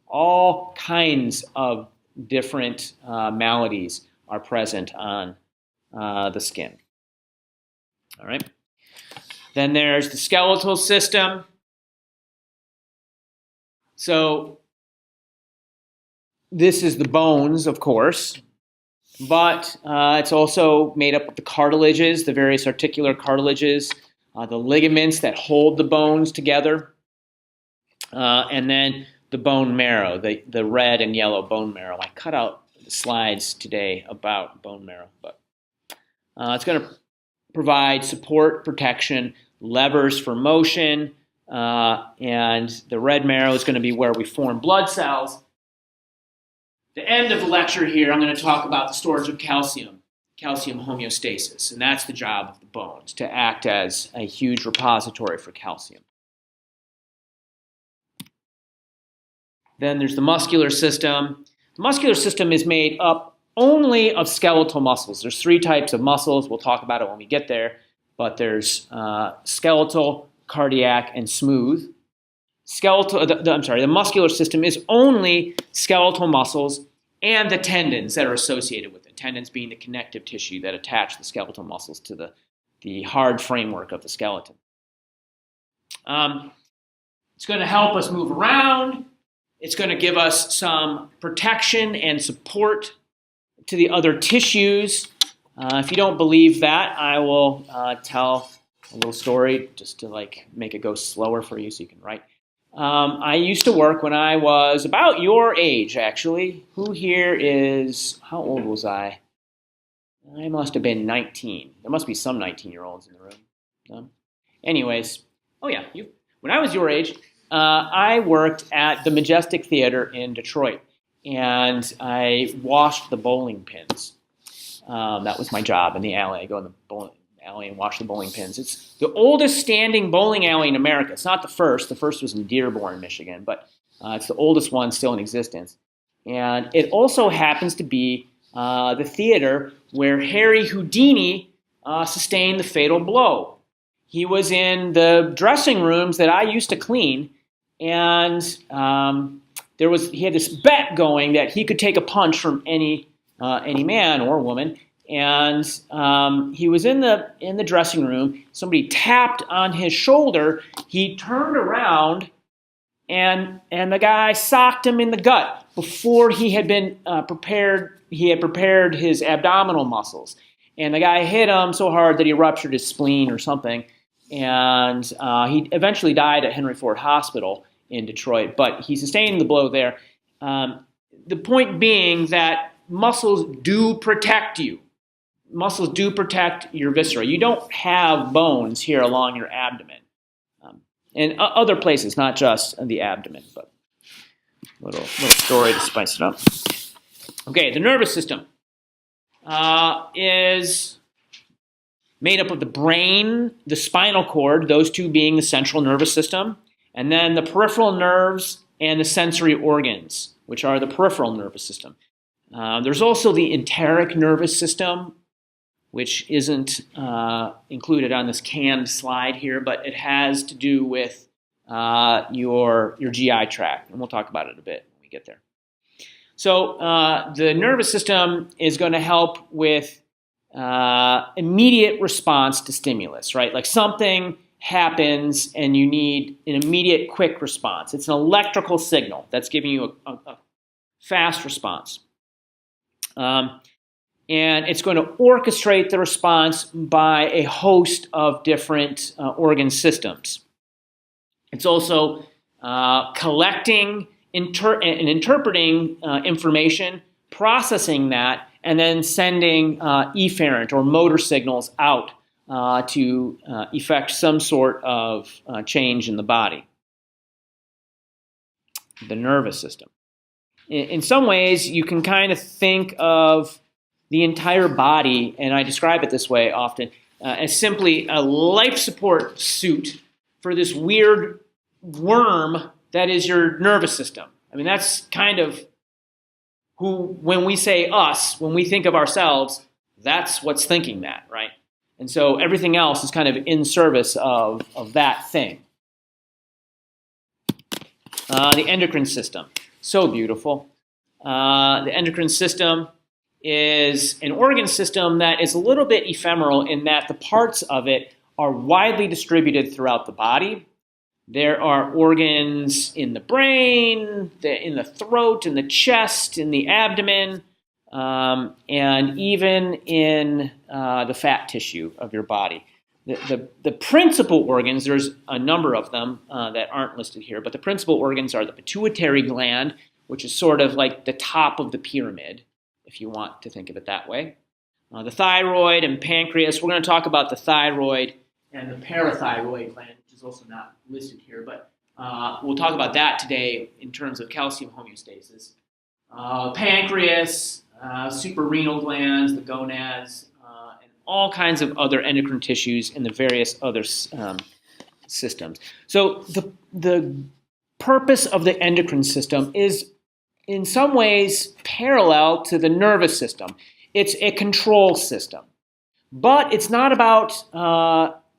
All kinds of different maladies are present on the skin. All right. Then there's the skeletal system. So this is the bones, of course, but it's also made up of the cartilages, the various articular cartilages, the ligaments that hold the bones together, and then the bone marrow, the red and yellow bone marrow. I cut out the slides today about bone marrow, but it's going to provide support, protection, levers for motion, and the red marrow is going to be where we form blood cells. The end of the lecture here, I'm going to talk about the storage of calcium homeostasis, and that's the job of the bones, to act as a huge repository for calcium. Then there's the muscular system. The muscular system is made up only of skeletal muscles. There's 3 types of muscles. We'll talk about it when we get there. but there's skeletal, cardiac, and smooth. The muscular system is only skeletal muscles and the tendons that are associated with it. Tendons being the connective tissue that attach the skeletal muscles to the hard framework of the skeleton. It's going to help us move around. It's going to give us some protection and support to the other tissues. If you don't believe that, I will tell a little story just to make it go slower for you so you can write. I used to work when I was about your age, actually. Who here is, how old was I? I must have been 19. There must be some 19-year-olds in the room. No? Anyways, oh yeah, when I was your age, I worked at the Majestic Theater in Detroit, and I washed the bowling pins. That was my job in the alley. I go in the bowling alley and wash the bowling pins. It's the oldest standing bowling alley in America. It's not the first. The first was in Dearborn, Michigan, but it's the oldest one still in existence. And it also happens to be the theater where Harry Houdini sustained the fatal blow. He was in the dressing rooms that I used to clean, and he had this bet going that he could take a punch from any man or woman. And he was in the dressing room. Somebody tapped on his shoulder. He turned around, and the guy socked him in the gut before he had been prepared. He had prepared his abdominal muscles, and the guy hit him so hard that he ruptured his spleen or something. And he eventually died at Henry Ford Hospital in Detroit, but he sustained the blow there. The point being that muscles do protect you. Muscles do protect your viscera. You don't have bones here along your abdomen. And other places, not just the abdomen, but little story to spice it up. Okay, the nervous system is made up of the brain, the spinal cord, those two being the central nervous system, and then the peripheral nerves and the sensory organs, which are the peripheral nervous system. There's also the enteric nervous system, which isn't included on this canned slide here, but it has to do with your GI tract, and we'll talk about it a bit when we get there. So the nervous system is going to help with immediate response to stimulus, right? Like something happens and you need an immediate quick response. It's an electrical signal that's giving you a fast response. And it's going to orchestrate the response by a host of different organ systems. It's also collecting and interpreting information, processing that, and then sending efferent or motor signals out to effect some sort of change in the body. The nervous system. In some ways, you can kind of think of the entire body, and I describe it this way often, as simply a life support suit for this weird worm that is your nervous system. I mean, that's kind of who, when we say us, when we think of ourselves, that's what's thinking that, right? And so everything else is kind of in service of that thing. The endocrine system, so beautiful. The endocrine system is an organ system that is a little bit ephemeral in that the parts of it are widely distributed throughout the body. There are organs in the brain, in the throat, in the chest, in the abdomen, and even in the fat tissue of your body. The principal organs, there's a number of them that aren't listed here, but the principal organs are the pituitary gland, which is sort of like the top of the pyramid, if you want to think of it that way. The thyroid and pancreas. We're going to talk about the thyroid and the parathyroid gland, which is also not listed here, but we'll talk about that today in terms of calcium homeostasis. Pancreas, suprarenal glands, the gonads, and all kinds of other endocrine tissues in the various other systems. So the purpose of the endocrine system is in some ways parallel to the nervous system. It's a control system. but it's not about,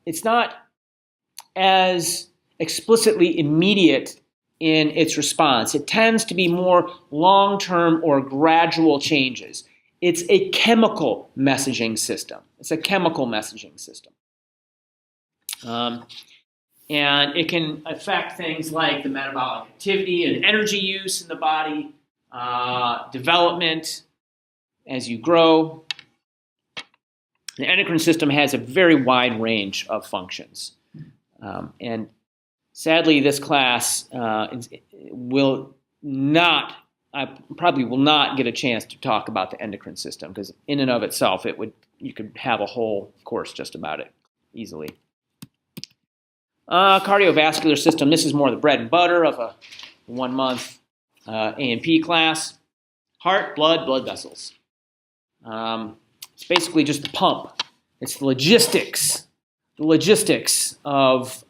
it's not as explicitly immediate in its response. It tends to be more long-term or gradual changes. It's a chemical messaging system. It's a chemical messaging system. And it can affect things like the metabolic activity and energy use in the body, development as you grow. The endocrine system has a very wide range of functions. And sadly, this class will not, I probably will not get a chance to talk about the endocrine system, because in and of itself, you could have a whole course just about it easily. Cardiovascular system, this is more the bread and butter of a 1-month A&P class. Heart, blood vessels. It's basically just the pump. It's the logistics of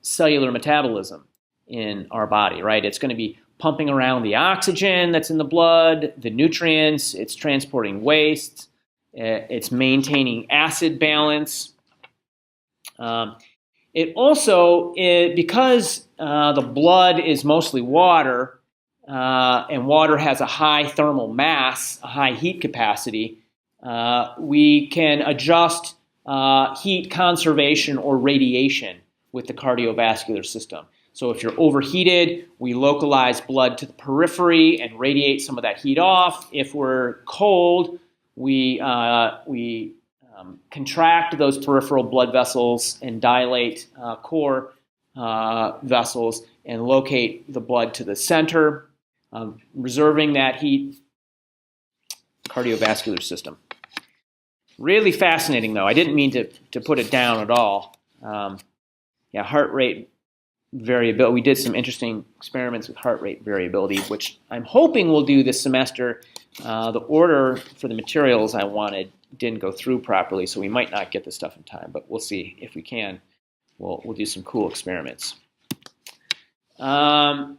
cellular metabolism in our body, right? It's going to be pumping around the oxygen that's in the blood, the nutrients, it's transporting waste, it's maintaining acid balance. It also, because the blood is mostly water, and water has a high thermal mass, a high heat capacity, we can adjust heat conservation or radiation with the cardiovascular system. So if you're overheated, we localize blood to the periphery and radiate some of that heat off. If we're cold, we contract those peripheral blood vessels and dilate core vessels and locate the blood to the center, reserving that heat. Cardiovascular system. Really fascinating, though. I didn't mean to put it down at all. Heart rate variability. We did some interesting experiments with heart rate variability, which I'm hoping we'll do this semester. The order for the materials I wanted didn't go through properly, so we might not get this stuff in time, but we'll see. If we can, we'll do some cool experiments. The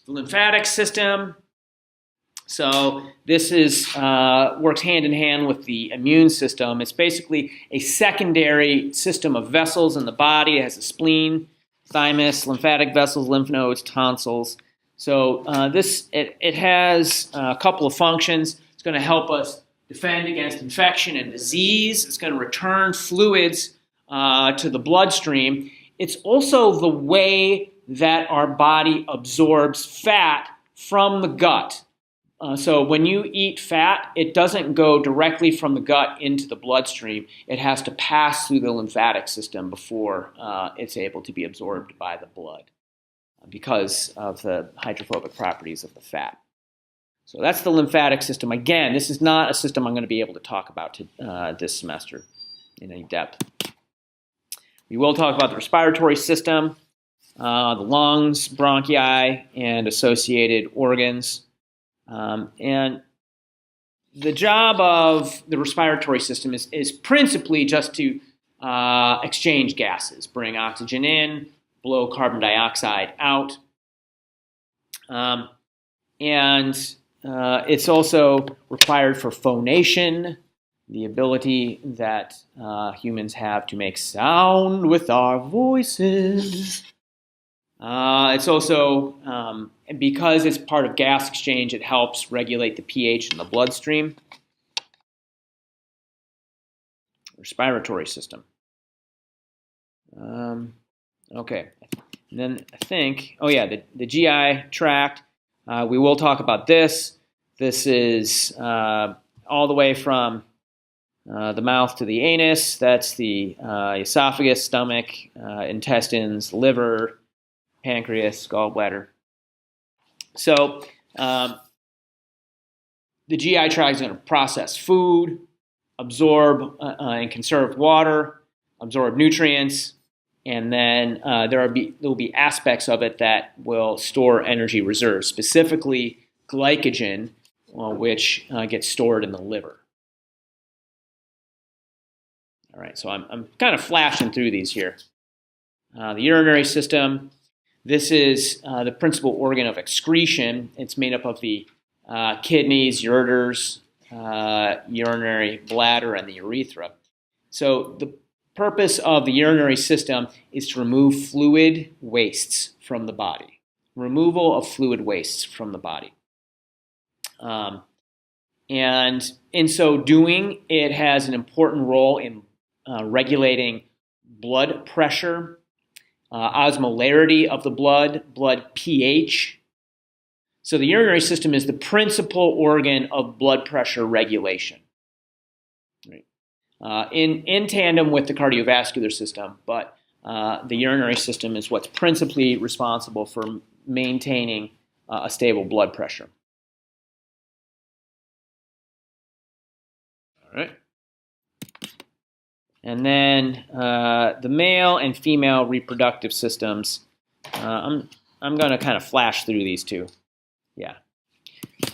lymphatic system. So this works hand in hand with the immune system. It's basically a secondary system of vessels in the body. It has a spleen, thymus, lymphatic vessels, lymph nodes, tonsils. So it has a couple of functions. It's going to help us defend against infection and disease. It's going to return fluids to the bloodstream. It's also the way that our body absorbs fat from the gut. So when you eat fat, it doesn't go directly from the gut into the bloodstream. It has to pass through the lymphatic system before it's able to be absorbed by the blood because of the hydrophobic properties of the fat. So that's the lymphatic system. Again, this is not a system I'm going to be able to talk about this semester in any depth. We will talk about the respiratory system, the lungs, bronchi, and associated organs. And the job of the respiratory system is principally just to exchange gases, bring oxygen in, blow carbon dioxide out. And it's also required for phonation, the ability that humans have to make sound with our voices. It's also, because it's part of gas exchange, it helps regulate the pH in the bloodstream. Respiratory system. Okay. And then I think, the GI tract. We will talk about this. This is all the way from the mouth to the anus. That's the esophagus, stomach, intestines, liver, pancreas, gallbladder. So the GI tract is going to process food, absorb and conserve water, absorb nutrients, and then there will be aspects of it that will store energy reserves, specifically glycogen, which gets stored in the liver. All right, so I'm kind of flashing through these here. The urinary system. This is the principal organ of excretion. It's made up of the kidneys, ureters, urinary bladder and the urethra. So the purpose of the urinary system is to remove fluid wastes from the body. Removal of fluid wastes from the body. And in so doing, it has an important role in regulating blood pressure, osmolarity of the blood pH. So the urinary system is the principal organ of blood pressure regulation, right? In tandem with the cardiovascular system, but the urinary system is what's principally responsible for maintaining a stable blood pressure. All right. And then the male and female reproductive systems. I'm going to kind of flash through these two. Yeah,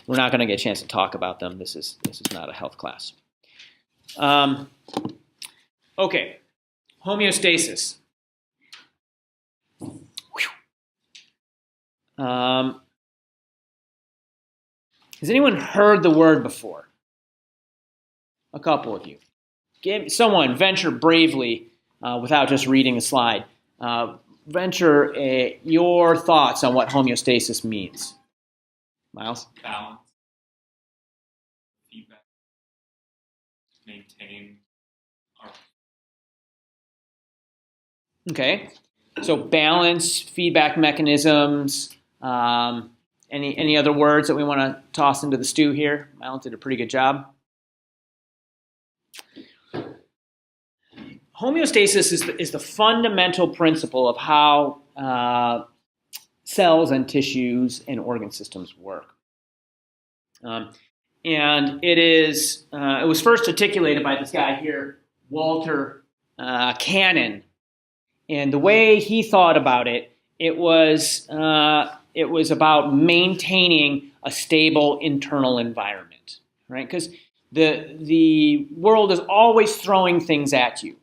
we're not going to get a chance to talk about them. This is not a health class. Okay, homeostasis. Has anyone heard the word before? A couple of you. Someone venture bravely without just reading the slide. Venture your thoughts on what homeostasis means. Miles? Balance. Feedback. Maintain our... Okay. So balance, feedback mechanisms, any other words that we want to toss into the stew here? Miles did a pretty good job. Homeostasis is the fundamental principle of how cells and tissues and organ systems work. And it was first articulated by this guy here, Walter Cannon. And the way he thought about it, it was about maintaining a stable internal environment, right? Because the world is always throwing things at you.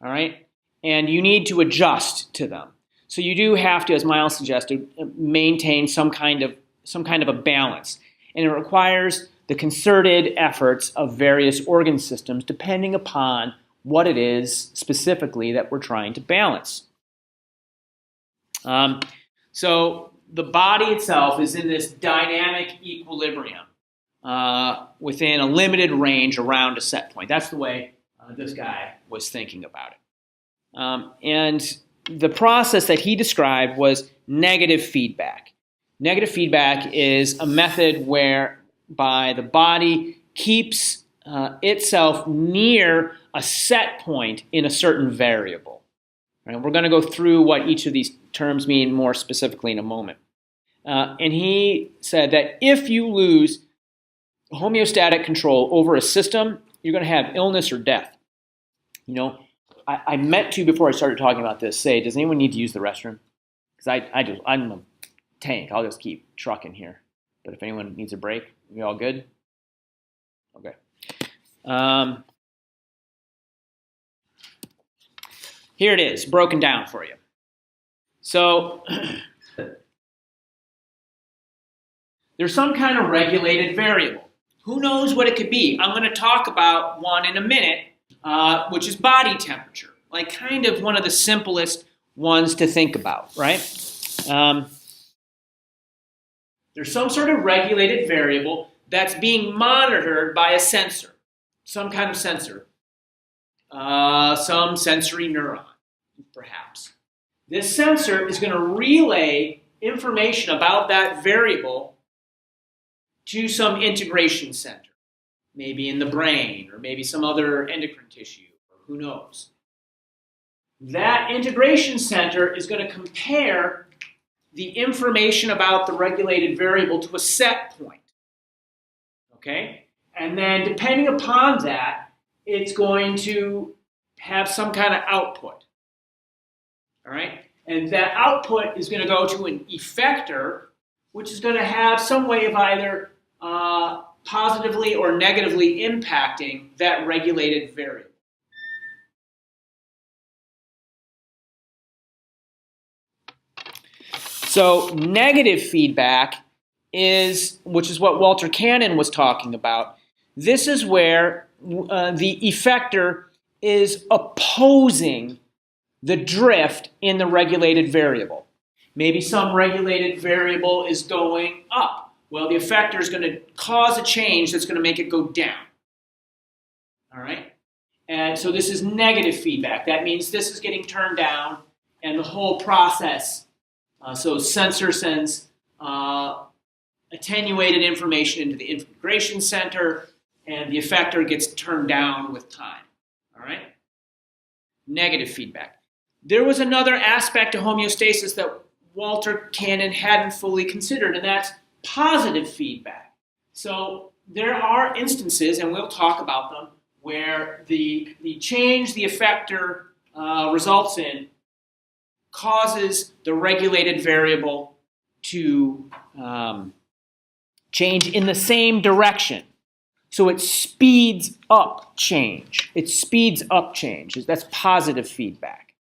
All right, and you need to adjust to them. So you do have to, as Miles suggested, maintain some kind of a balance, and it requires the concerted efforts of various organ systems, depending upon what it is specifically that we're trying to balance. So the body itself is in this dynamic equilibrium within a limited range around a set point. That's the way this guy was thinking about it. And the process that he described was negative feedback. Negative feedback is a method whereby the body keeps itself near a set point in a certain variable. Right? We're going to go through what each of these terms mean more specifically in a moment. And he said that if you lose homeostatic control over a system, you're going to have illness or death. You know, I meant to, before I started talking about this, say, does anyone need to use the restroom? Because I'm a tank. I'll just keep trucking here. But if anyone needs a break, we all good? Okay. Here it is, broken down for you. So there's some kind of regulated variable. Who knows what it could be? I'm going to talk about one in a minute, which is body temperature, like kind of one of the simplest ones to think about, right? There's some sort of regulated variable that's being monitored by a sensor, some kind of sensor, some sensory neuron, perhaps. This sensor is going to relay information about that variable to some integration center, maybe in the brain or maybe some other endocrine tissue, or who knows. That integration center is going to compare the information about the regulated variable to a set point, okay? And then depending upon that, it's going to have some kind of output, all right? And that output is going to go to an effector, which is going to have some way of either positively or negatively impacting that regulated variable. So negative feedback which is what Walter Cannon was talking about. This is where the effector is opposing the drift in the regulated variable. Maybe some regulated variable is going up. Well, the effector is going to cause a change that's going to make it go down. All right? And so this is negative feedback. That means this is getting turned down, and the whole process, so sensor sends attenuated information into the integration center, and the effector gets turned down with time. All right? Negative feedback. There was another aspect to homeostasis that Walter Cannon hadn't fully considered, and that's positive feedback. So there are instances, and we'll talk about them, where the change the effector results in causes the regulated variable to change in the same direction. So it speeds up change. It speeds up change. That's positive feedback.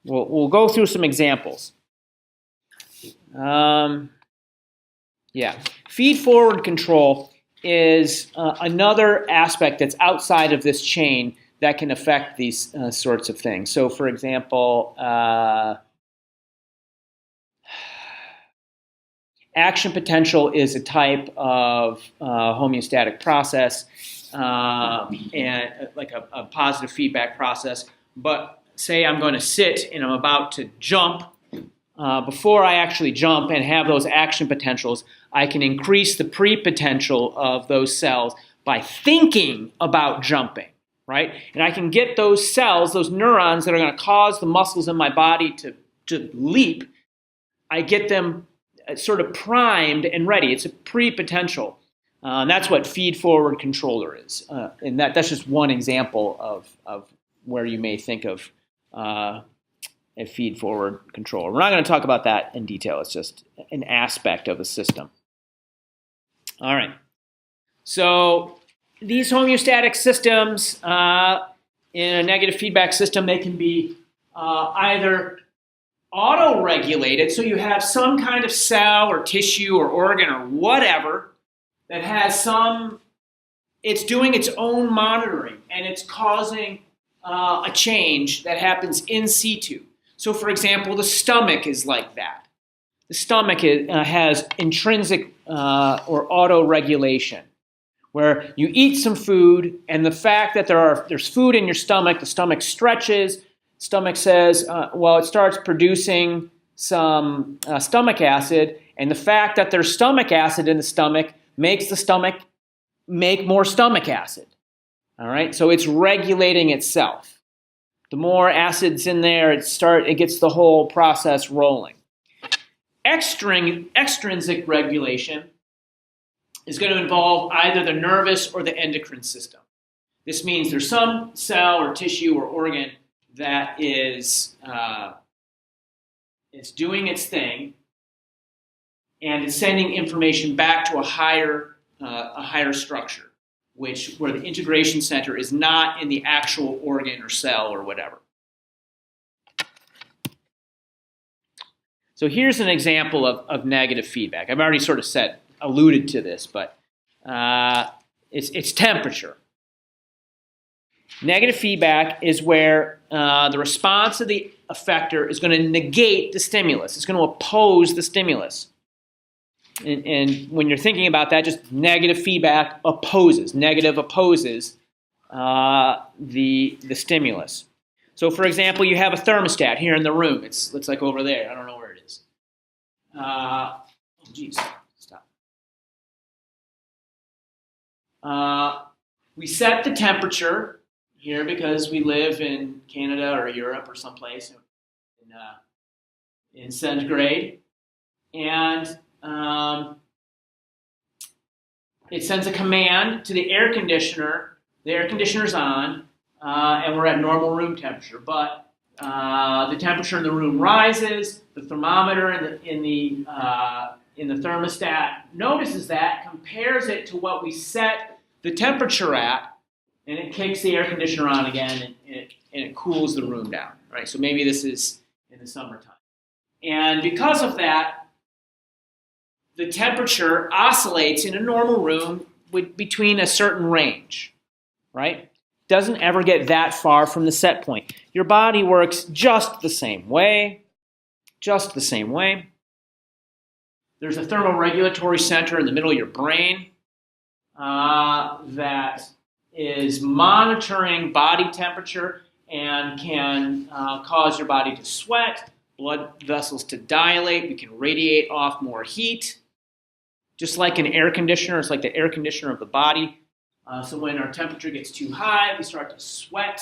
We'll go through some examples. Feed-forward control is another aspect that's outside of this chain that can affect these sorts of things. So, for example, action potential is a type of homeostatic process, and like a positive feedback process. But say I'm going to sit and I'm about to jump. Before I actually jump and have those action potentials, I can increase the pre-potential of those cells by thinking about jumping, right? And I can get those cells, those neurons that are going to cause the muscles in my body to leap, I get them sort of primed and ready. It's a pre-potential. That's what feed-forward controller is. And that's just one example of where you may think of a feed-forward controller. We're not going to talk about that in detail. It's just an aspect of a system. All right. So these homeostatic systems, in a negative feedback system, they can be either auto-regulated, so you have some kind of cell or tissue or organ or whatever that has it's doing its own monitoring, and it's causing a change that happens in Ca2. So, for example, the stomach is like that. The stomach has intrinsic or auto-regulation, where you eat some food, and the fact that there's food in your stomach, the stomach stretches. Stomach says, it starts producing some stomach acid, and the fact that there's stomach acid in the stomach makes the stomach make more stomach acid. All right, so it's regulating itself. The more acid's in there, it gets the whole process rolling. Extrinsic regulation is going to involve either the nervous or the endocrine system. This means there's some cell or tissue or organ that is it's doing its thing, and it's sending information back to a higher structure, where the integration center is not in the actual organ or cell or whatever. So here's an example of negative feedback. I've already sort of alluded to this, but it's temperature. Negative feedback is where the response of the effector is going to negate the stimulus. It's going to oppose the stimulus. And when you're thinking about that, just negative feedback opposes. Negative opposes the stimulus. So, for example, you have a thermostat here in the room. It's like over there. I don't know where it is. Stop. We set the temperature here because we live in Canada or Europe or someplace in centigrade, and it sends a command to the air conditioner. The air conditioner's on, and we're at normal room temperature. But the temperature in the room rises. The thermometer in the thermostat notices that, compares it to what we set the temperature at, and it kicks the air conditioner on again, and it cools the room down. Right. So maybe this is in the summertime, and because of that, the temperature oscillates in a normal room between a certain range, right? Doesn't ever get that far from the set point. Your body works just the same way, just the same way. There's a thermoregulatory center in the middle of your brain that is monitoring body temperature and can cause your body to sweat, blood vessels to dilate. We can radiate off more heat. Just like an air conditioner, it's like the air conditioner of the body. So when our temperature gets too high, we start to sweat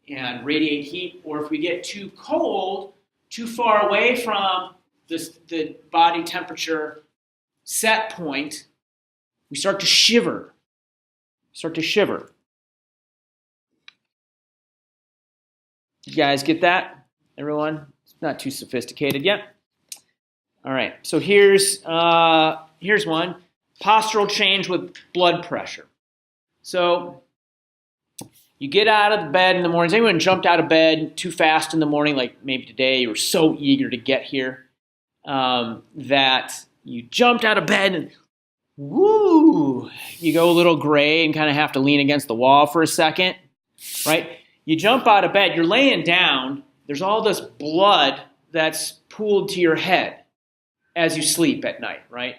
and radiate heat. Or if we get too cold, too far away from the body temperature set point, we start to shiver. You guys get that? Everyone? It's not too sophisticated yet. All right, so here's one. Postural change with blood pressure. So you get out of the bed in the morning. Has anyone jumped out of bed too fast in the morning, like maybe today you were so eager to get here that you jumped out of bed and woo, you go a little gray and kind of have to lean against the wall for a second, right? You jump out of bed, you're laying down, there's all this blood that's pooled to your head as you sleep at night, right?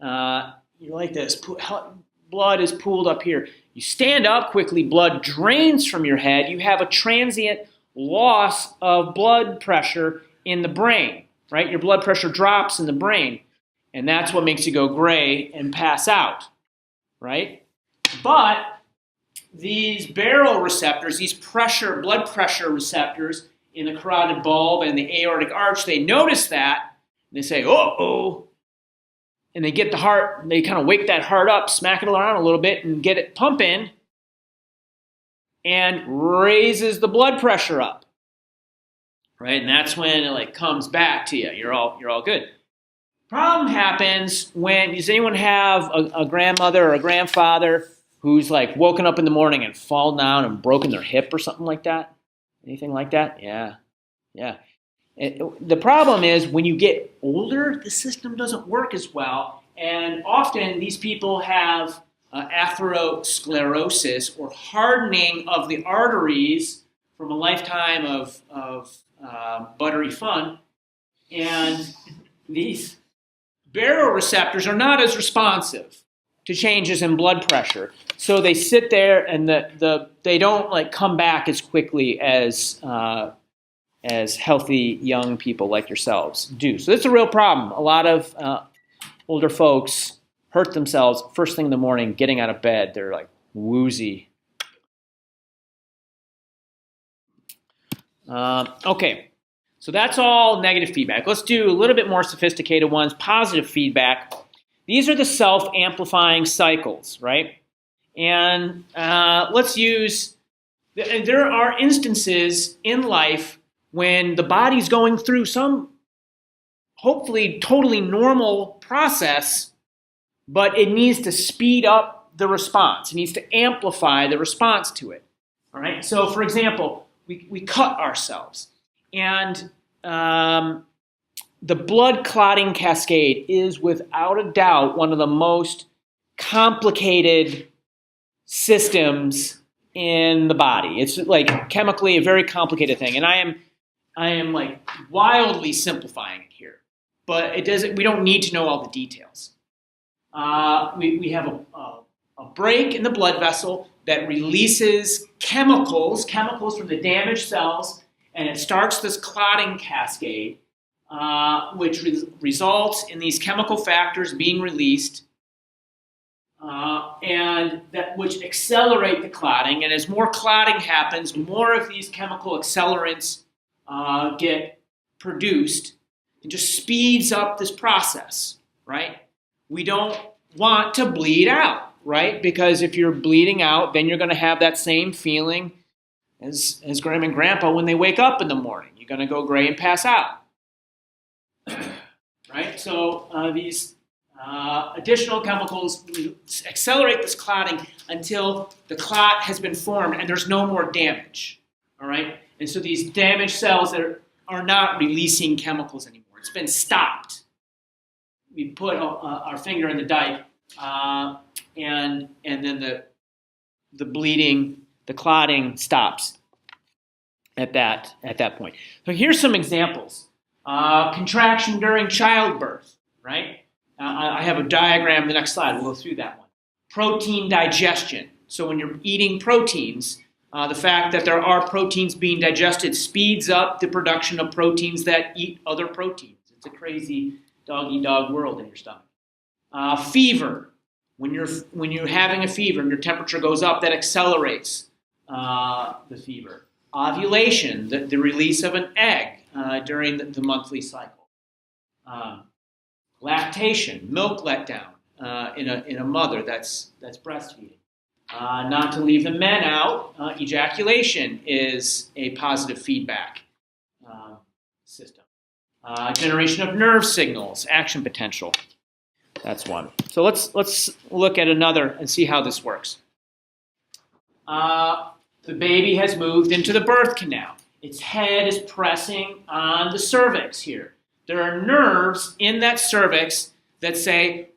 You're like this, blood is pooled up here. You stand up quickly, blood drains from your head. You have a transient loss of blood pressure in the brain, right? Your blood pressure drops in the brain, and that's what makes you go gray and pass out, right? But these baroreceptors, these blood pressure receptors in the carotid bulb and the aortic arch, they notice that, and they say, uh-oh, and they get the heart, they kind of wake that heart up, smack it around a little bit and get it pumping, and raises the blood pressure up, right? And that's when it like comes back to you. You're all good. Problem happens when, does anyone have a grandmother or a grandfather who's like woken up in the morning and fallen down and broken their hip or something like that? Anything like that? Yeah. The problem is when you get older, the system doesn't work as well, and often these people have atherosclerosis, or hardening of the arteries from a lifetime of buttery fun, and these baroreceptors are not as responsive to changes in blood pressure, so they sit there and they don't like come back as quickly as healthy young people like yourselves do. So it's a real problem. A lot of older folks hurt themselves first thing in the morning, getting out of bed. They're like woozy. Okay, so that's all negative feedback. Let's do a little bit more sophisticated ones, positive feedback. These are the self-amplifying cycles, right? And let's use, there are instances in life when the body's going through some hopefully totally normal process, but it needs to speed up the response. It needs to amplify the response to it. All right. So, for example, we cut ourselves, and the blood clotting cascade is without a doubt one of the most complicated systems in the body. It's like chemically a very complicated thing, and I am like wildly simplifying it here, but it doesn't. We don't need to know all the details. We have a break in the blood vessel that releases chemicals from the damaged cells, and it starts this clotting cascade, which results in these chemical factors being released, and which accelerate the clotting. And as more clotting happens, more of these chemical accelerants get produced. It just speeds up this process, right? We don't want to bleed out, right? Because if you're bleeding out, then you're going to have that same feeling as Grandma and Grandpa when they wake up in the morning. You're going to go gray and pass out, right? So these additional chemicals accelerate this clotting until the clot has been formed and there's no more damage, all right? And so these damaged cells that are not releasing chemicals anymore. It's been stopped. We put our finger in the dike, and then the bleeding, the clotting stops at that point. So here's some examples. Contraction during childbirth, right? I have a diagram in the next slide. We'll go through that one. Protein digestion. So when you're eating proteins, the fact that there are proteins being digested speeds up the production of proteins that eat other proteins. It's a crazy dog-eat-dog world in your stomach. Fever. When you're having a fever and your temperature goes up, that accelerates the fever. Ovulation, the release of an egg during the monthly cycle. Lactation, milk letdown in a mother that's breastfeeding. Not to leave the men out, ejaculation is a positive feedback system. Generation of nerve signals, action potential. That's one. So let's look at another and see how this works. The baby has moved into the birth canal. Its head is pressing on the cervix here. There are nerves in that cervix that say,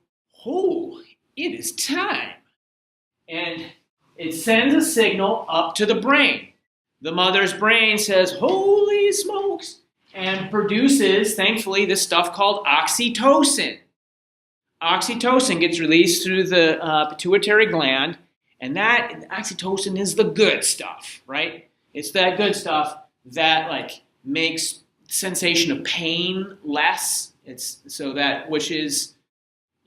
"Oh, it is time." And it sends a signal up to the brain. The mother's brain says, "Holy smokes," and produces, thankfully, this stuff called oxytocin. Oxytocin gets released through the pituitary gland, and that oxytocin is the good stuff, right? It's that good stuff that makes sensation of pain less. It's so that, which is,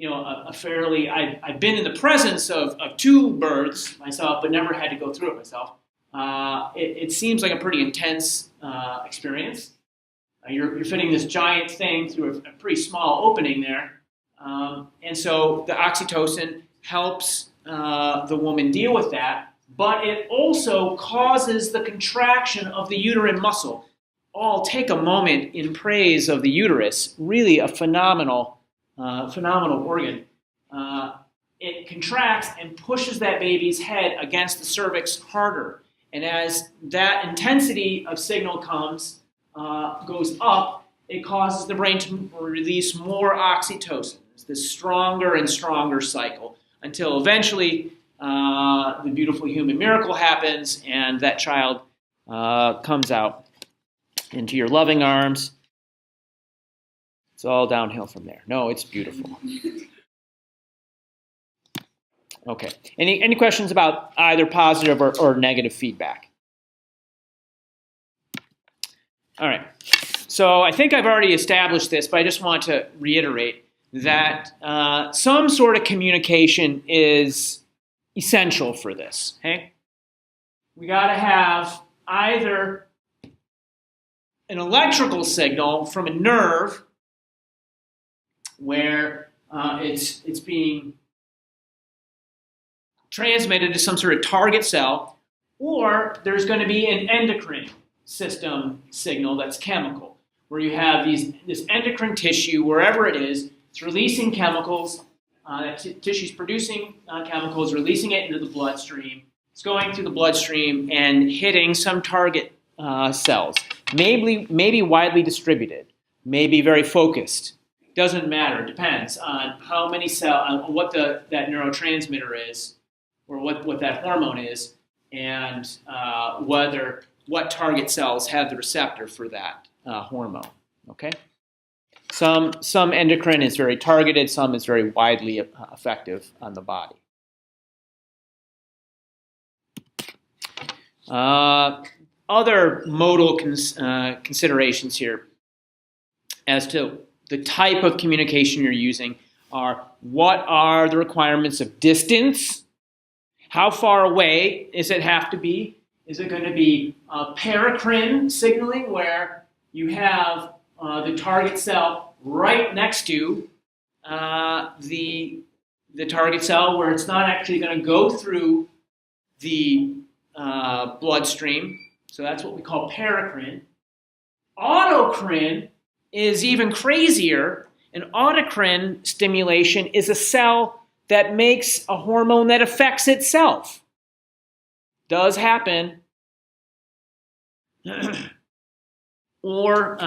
a fairly, I've been in the presence of two births myself, but never had to go through it myself. It seems like a pretty intense experience. You're fitting this giant thing through a pretty small opening there. And so the oxytocin helps the woman deal with that, but it also causes the contraction of the uterine muscle. I'll take a moment in praise of the uterus, really a phenomenal organ. It contracts and pushes that baby's head against the cervix harder. And as that intensity of signal goes up, it causes the brain to release more oxytocin. It's this stronger and stronger cycle until eventually the beautiful human miracle happens and that child comes out into your loving arms. It's all downhill from there. No, it's beautiful. Okay. Any questions about either positive or negative feedback? All right. So I think I've already established this, but I just want to reiterate that some sort of communication is essential for this. Okay? We got to have either an electrical signal from a nerve where it's being transmitted to some sort of target cell, or there's going to be an endocrine system signal that's chemical, where you have this endocrine tissue, wherever it is, it's releasing chemicals, that tissue's producing chemicals, releasing it into the bloodstream. It's going through the bloodstream and hitting some target cells, maybe widely distributed, maybe very focused. Doesn't matter. It depends on how many cells, on what that neurotransmitter is, or what that hormone is, and what target cells have the receptor for that hormone. Okay. Some endocrine is very targeted. Some is very widely effective on the body. Other modal considerations here as to the type of communication you're using are: what are the requirements of distance? How far away does it have to be? Is it going to be paracrine signaling, where you have the target cell right next to the target cell, where it's not actually going to go through the bloodstream? So that's what we call paracrine. Autocrine is even crazier. An autocrine stimulation is a cell that makes a hormone that affects itself. Does happen. Or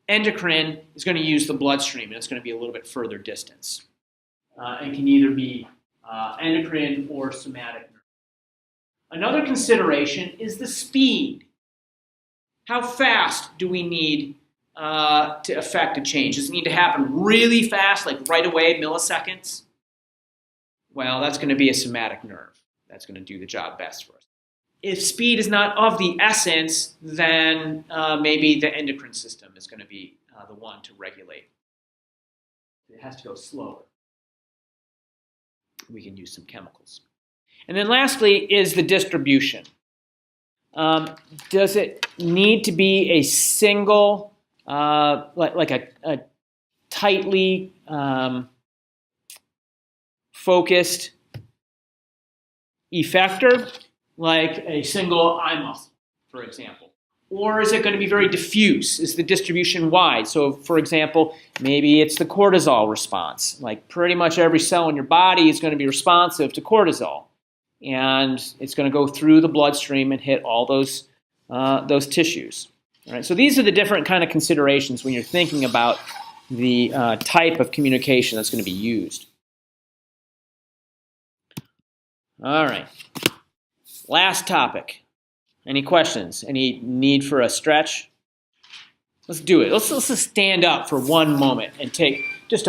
endocrine is going to use the bloodstream, and it's going to be a little bit further distance. And can either be endocrine or somatic nerve. Another consideration is the speed. How fast do we need to affect a change? Does it need to happen really fast, like right away, milliseconds? Well, that's going to be a somatic nerve. That's going to do the job best for us. If speed is not of the essence, then maybe the endocrine system is going to be the one to regulate. It has to go slower. We can use some chemicals. And then lastly is the distribution. Does it need to be a single, like a tightly focused effector, like a single eye muscle, for example? Or is it going to be very diffuse? Is the distribution wide? So, for example, maybe it's the cortisol response. Like pretty much every cell in your body is going to be responsive to cortisol. And it's going to go through the bloodstream and hit all those tissues. All right, so these are the different kind of considerations when you're thinking about the type of communication that's going to be used. All right, last topic. Any questions? Any need for a stretch? Let's do it. Let's just stand up for one moment and take just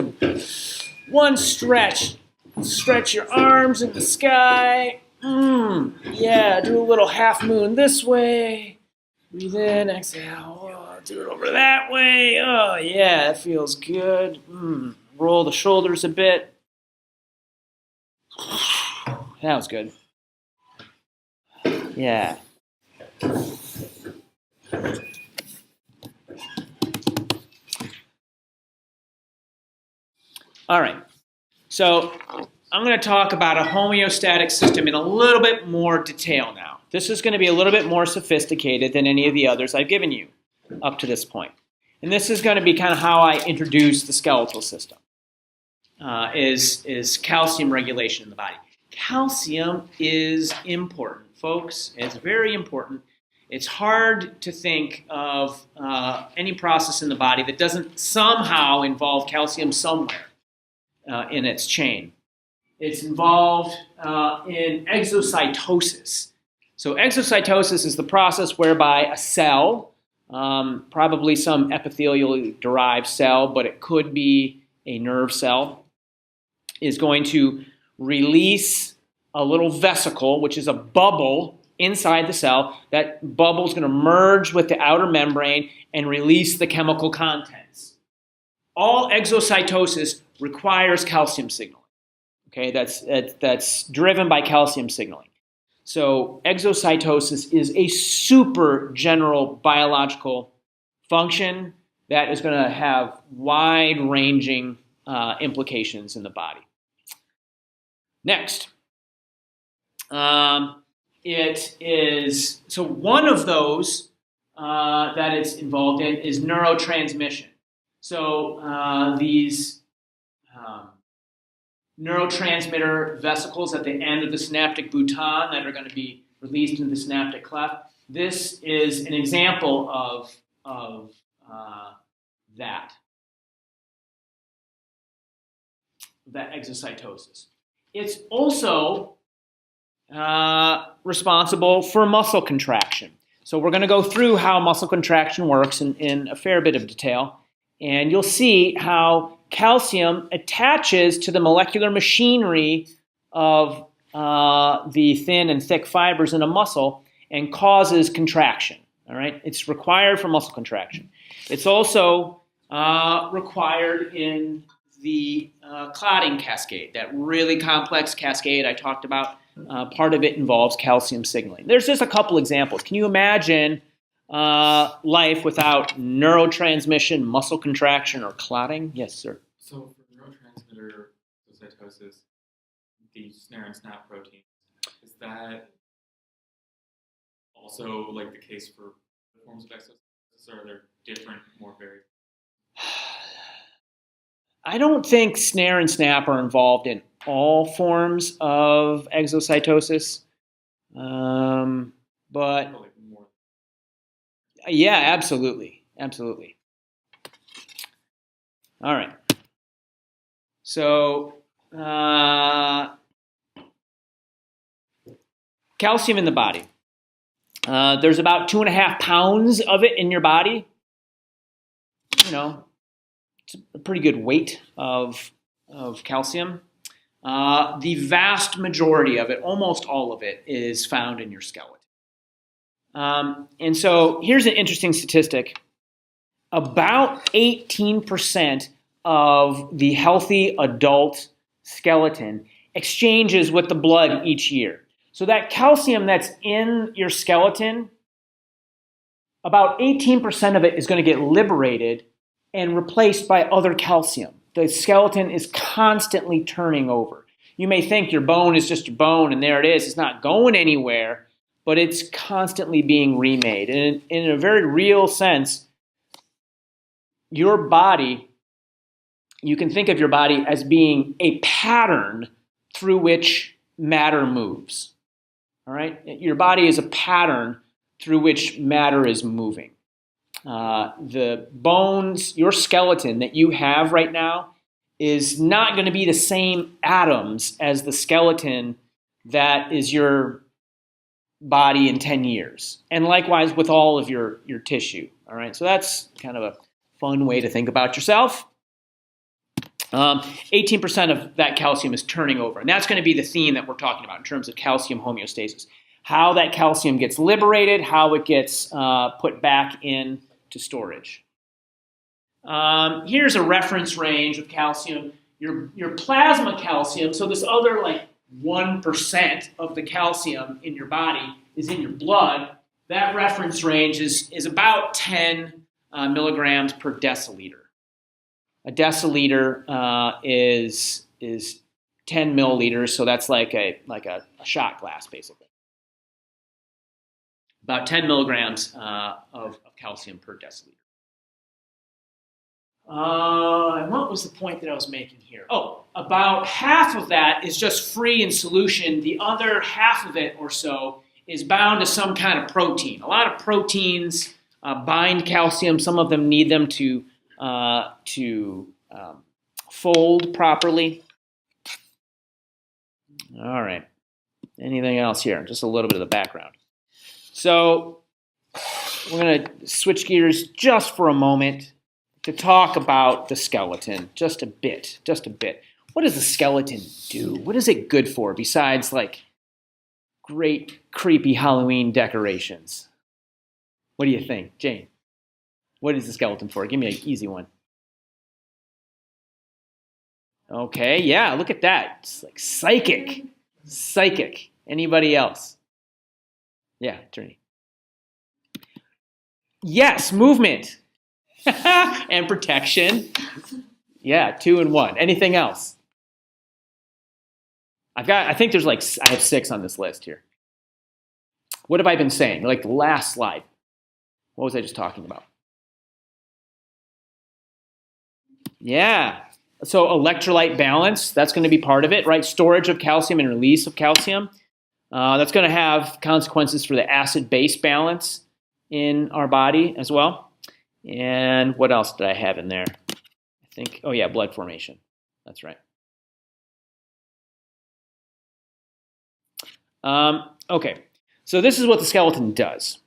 one stretch. Stretch your arms in the sky. Yeah, do a little half moon this way. Breathe in, exhale. Oh, do it over that way. Oh, yeah, that feels good. Roll the shoulders a bit. That was good. Yeah. All right. So I'm going to talk about a homeostatic system in a little bit more detail now. This is going to be a little bit more sophisticated than any of the others I've given you up to this point. And this is going to be kind of how I introduce the skeletal system, is calcium regulation in the body. Calcium is important, folks. It's very important. It's hard to think of any process in the body that doesn't somehow involve calcium somewhere in its chain. It's involved in exocytosis. So exocytosis is the process whereby a cell, probably some epithelially derived cell, but it could be a nerve cell, is going to release a little vesicle, which is a bubble inside the cell. That bubble is going to merge with the outer membrane and release the chemical contents. All exocytosis requires calcium signaling. Okay, that's driven by calcium signaling. So exocytosis is a super general biological function that is going to have wide-ranging implications in the body. Next, it is, so one of those that it's involved in is neurotransmission. So these neurotransmitter vesicles at the end of the synaptic bouton that are going to be released into the synaptic cleft. This is an example of that exocytosis. It's also responsible for muscle contraction. So we're going to go through how muscle contraction works in a fair bit of detail, and you'll see how calcium attaches to the molecular machinery of the thin and thick fibers in a muscle and causes contraction. All right, it's required for muscle contraction. It's also required in the clotting cascade, that really complex cascade I talked about. Part of it involves calcium signaling. There's just a couple examples. Can you imagine life without neurotransmission, muscle contraction, or clotting? Yes, sir. So for neurotransmitter cytosis, the snare and snap protein, is that also like the case for forms of exocytosis, or are there different, more varied? I don't think snare and snap are involved in all forms of exocytosis, but yeah, absolutely. All right. So calcium in the body. There's about 2.5 pounds of it in your body. You know, it's a pretty good weight of calcium. The vast majority of it, almost all of it, is found in your skeleton. And so here's an interesting statistic. About 18% of the healthy adult skeleton exchanges with the blood each year. So that calcium that's in your skeleton, about 18% of it is going to get liberated and replaced by other calcium. The skeleton is constantly turning over. You may think your bone is just your bone and there it is. It's not going anywhere, but it's constantly being remade. And in a very real sense, your body, you can think of your body as being a pattern through which matter moves. All right? Your body is a pattern through which matter is moving. The bones, your skeleton that you have right now is not going to be the same atoms as the skeleton that is your body in 10 years. And likewise with all of your tissue. All right? So that's kind of a fun way to think about yourself. 18% of that calcium is turning over. And that's going to be the theme that we're talking about in terms of calcium homeostasis. How that calcium gets liberated, how it gets put back into storage. Here's a reference range of calcium. Your plasma calcium, so this other like 1% of the calcium in your body is in your blood. That reference range is about 10 milligrams per deciliter. A deciliter is 10 milliliters, so that's like a shot glass, basically. About 10 milligrams of calcium per deciliter. And what was the point that I was making here? Oh, about half of that is just free in solution. The other half of it or so is bound to some kind of protein. A lot of proteins bind calcium. Some of them need them to fold properly. All right. Anything else here? Just a little bit of the background. So we're going to switch gears just for a moment to talk about the skeleton just a bit. What does the skeleton do? What is it good for besides like great creepy Halloween decorations? What do you think, Jane? What is the skeleton for? Give me an easy one. Okay, yeah, look at that. It's like psychic. Anybody else? Yeah, Trini. Yes, movement. And protection. Yeah, 2 and 1. Anything else? I have 6 on this list here. What have I been saying? Like the last slide. What was I just talking about? Yeah. So electrolyte balance, that's going to be part of it, right? Storage of calcium and release of calcium. That's going to have consequences for the acid-base balance in our body as well. And what else did I have in there? I think, oh yeah, blood formation. That's right. Okay, so this is what the skeleton does.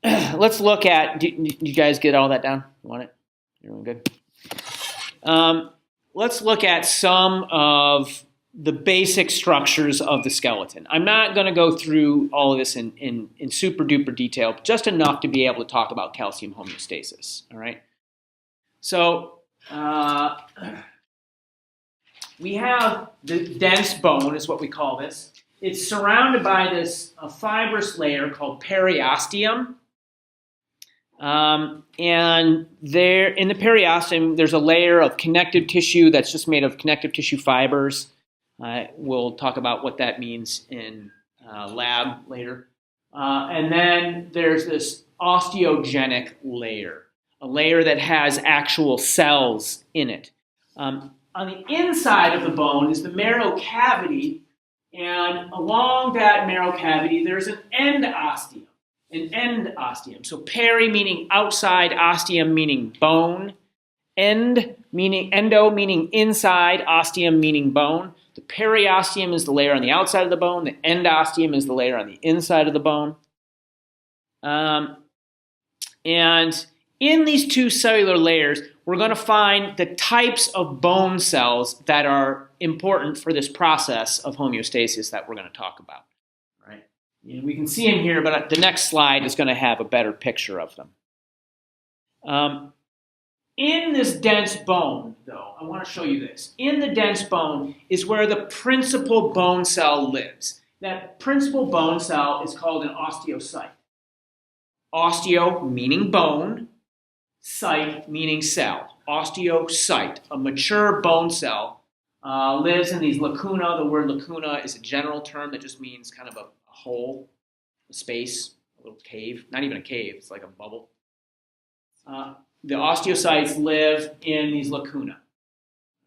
Let's look at, do you guys get all that down? You want it? Everyone good? Let's look at some of the basic structures of the skeleton. I'm not going to go through all of this in super duper detail, but just enough to be able to talk about calcium homeostasis. All right. So we have the dense bone, is what we call this. It's surrounded by this fibrous layer called periosteum. And there in the periosteum, there's a layer of connective tissue that's just made of connective tissue fibers. We'll talk about what that means in lab later. And then there's this osteogenic layer, a layer that has actual cells in it. On the inside of the bone is the marrow cavity, and along that marrow cavity, there's an end osteum. So peri meaning outside, osteum meaning bone, endo meaning inside, osteum meaning bone. The periosteum is the layer on the outside of the bone. The endosteum is the layer on the inside of the bone. And in these two cellular layers, we're going to find the types of bone cells that are important for this process of homeostasis that we're going to talk about. Right? And we can see them here, but the next slide is going to have a better picture of them. In this dense bone, though, I want to show you this. In the dense bone is where the principal bone cell lives. That principal bone cell is called an osteocyte. Osteo meaning bone, cyte meaning cell. Osteocyte, a mature bone cell, lives in these lacuna. The word lacuna is a general term that just means kind of a hole, a space, a little cave. Not even a cave, it's like a bubble. The osteocytes live in these lacuna.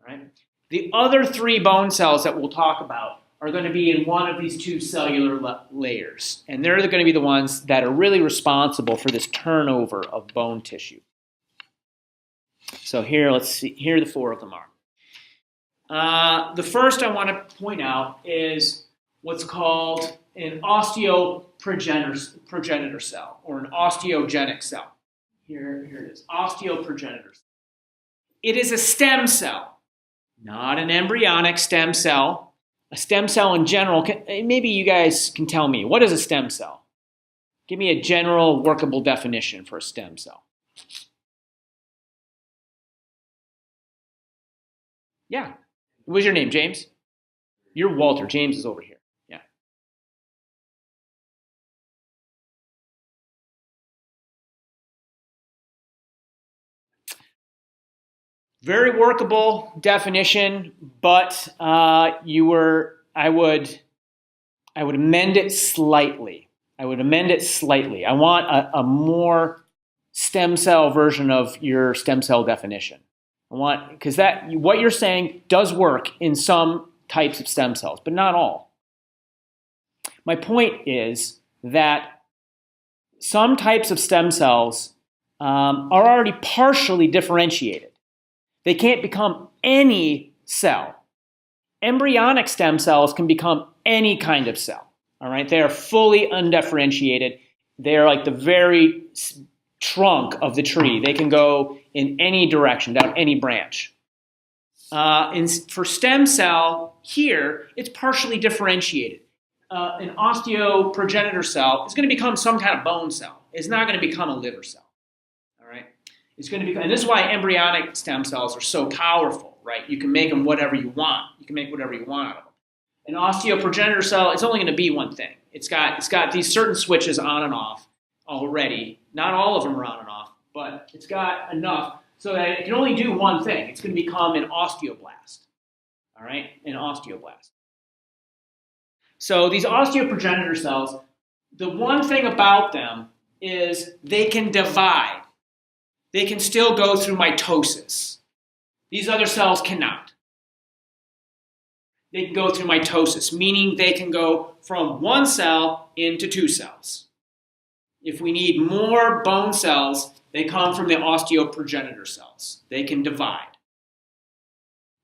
Right? The other three bone cells that we'll talk about are going to be in one of these two cellular layers. And they're going to be the ones that are really responsible for this turnover of bone tissue. So here, let's see. Here the four of them are. The first I want to point out is what's called an osteoprogenitor cell, or an osteogenic cell. Here it is, osteoprogenitor. It is a stem cell, not an embryonic stem cell. A stem cell in general, maybe you guys can tell me, what is a stem cell? Give me a general workable definition for a stem cell. Yeah. What was your name, James? You're Walter. James is over here. Yeah. Very workable definition, but I would amend it slightly. I want a more stem cell version of your stem cell definition. Because what you're saying does work in some types of stem cells, but not all. My point is that some types of stem cells are already partially differentiated. They can't become any cell. Embryonic stem cells can become any kind of cell. All right, they are fully undifferentiated. They are like the very trunk of the tree. They can go in any direction, down any branch. For stem cell here, it's partially differentiated. An osteoprogenitor cell is going to become some kind of bone cell. It's not going to become a liver cell. All right, it's going to become, and this is why embryonic stem cells are so powerful. Right, you can make them whatever you want. You can make whatever you want out of them. An osteoprogenitor cell, it's only going to be one thing. It's got these certain switches on and off already. Not all of them are on and off, but it's got enough so that it can only do one thing. It's going to become an osteoblast. All right, an osteoblast. So these osteoprogenitor cells, the one thing about them is they can divide. They can still go through mitosis. These other cells cannot. They can go through mitosis, meaning they can go from one cell into two cells. If we need more bone cells, they come from the osteoprogenitor cells. They can divide.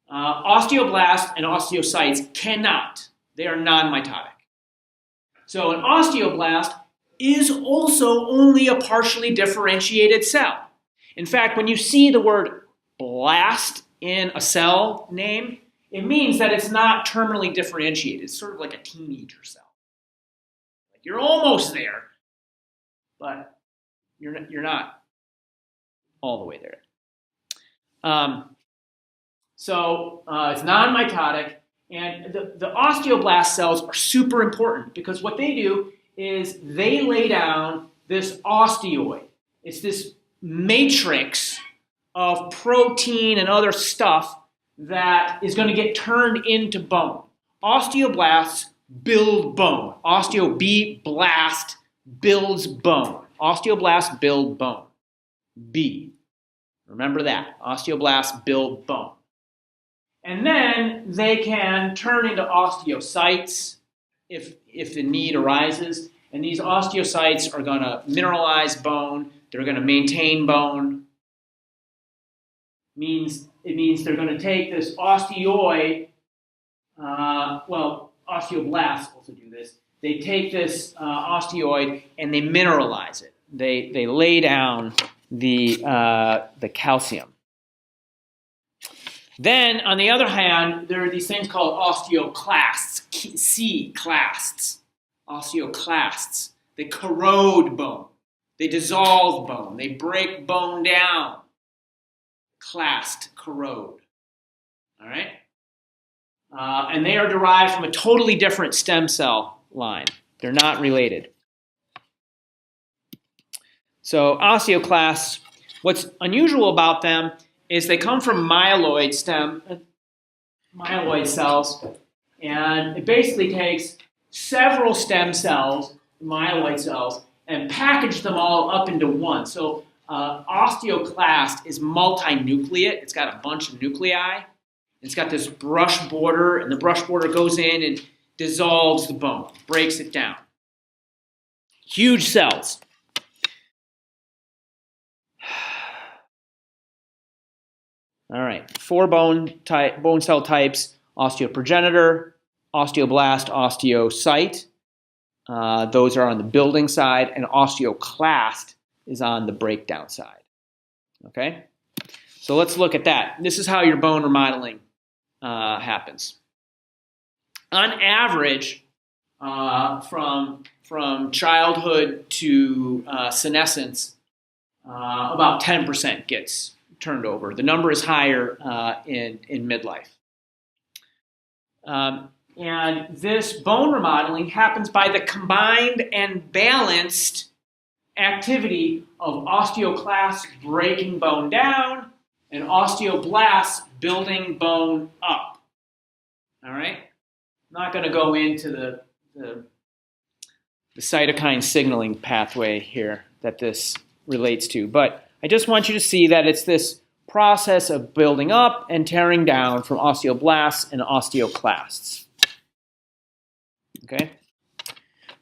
Osteoblasts and osteocytes cannot. They are non-mitotic. So an osteoblast is also only a partially differentiated cell. In fact, when you see the word blast in a cell name, it means that it's not terminally differentiated. It's sort of like a teenager cell. Like you're almost there, but you're not all the way there. It's non-mitotic, and the osteoblast cells are super important because what they do is they lay down this osteoid. It's this matrix of protein and other stuff that is going to get turned into bone. Osteoblasts build bone. Osteoblast builds bone. Osteoblasts build bone. B. Remember that. Osteoblasts build bone. And then they can turn into osteocytes if the need arises. And these osteocytes are going to mineralize bone. They're going to maintain bone. It means they're going to take this osteoid well, osteoblasts also do this. They take this osteoid and they mineralize it. They lay down the calcium. Then, on the other hand, there are these things called osteoclasts, C-clasts, osteoclasts. They corrode bone. They dissolve bone. They break bone down. Clast, corrode. All right? And they are derived from a totally different stem cell line. They're not related. So osteoclasts, what's unusual about them is they come from myeloid cells, and it basically takes several stem cells, myeloid cells, and package them all up into one. So osteoclast is multinucleate. It's got a bunch of nuclei. It's got this brush border, and the brush border goes in and dissolves the bone, breaks it down. Huge cells. All right, 4 bone cell types: osteoprogenitor, osteoblast, osteocyte. Those are on the building side, and osteoclast is on the breakdown side. Okay, so let's look at that. This is how your bone remodeling happens. On average, from childhood to senescence, about 10% gets turned over. The number is higher in midlife. And this bone remodeling happens by the combined and balanced activity of osteoclasts breaking bone down and osteoblasts building bone up. All right? I'm not going to go into the cytokine signaling pathway here that this relates to, but I just want you to see that it's this process of building up and tearing down from osteoblasts and osteoclasts. Okay?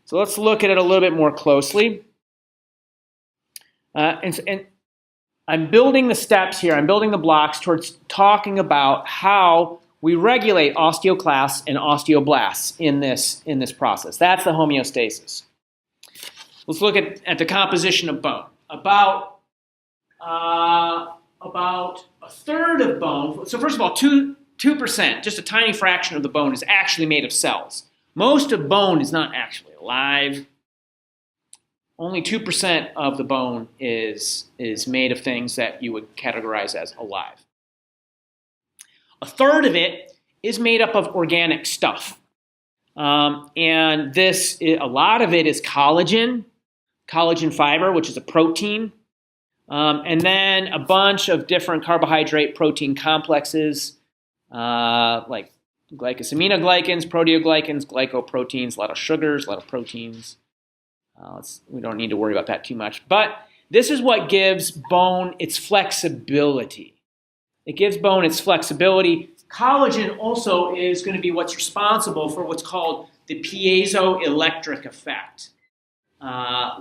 So let's look at it a little bit more closely. And I'm building the steps here, I'm building the blocks towards talking about how we regulate osteoclasts and osteoblasts in this process. That's the homeostasis. Let's look at the composition of bone. About a third of bone, so first of all, 2%, just a tiny fraction of the bone is actually made of cells. Most of bone is not actually alive. Only 2% of the bone is made of things that you would categorize as alive. A third of it is made up of organic stuff. And a lot of it is collagen fiber, which is a protein. And then a bunch of different carbohydrate protein complexes, like glycosaminoglycans, proteoglycans, glycoproteins, a lot of sugars, a lot of proteins. We don't need to worry about that too much. But this is what gives bone its flexibility. It gives bone its flexibility. Collagen also is going to be what's responsible for what's called the piezoelectric effect,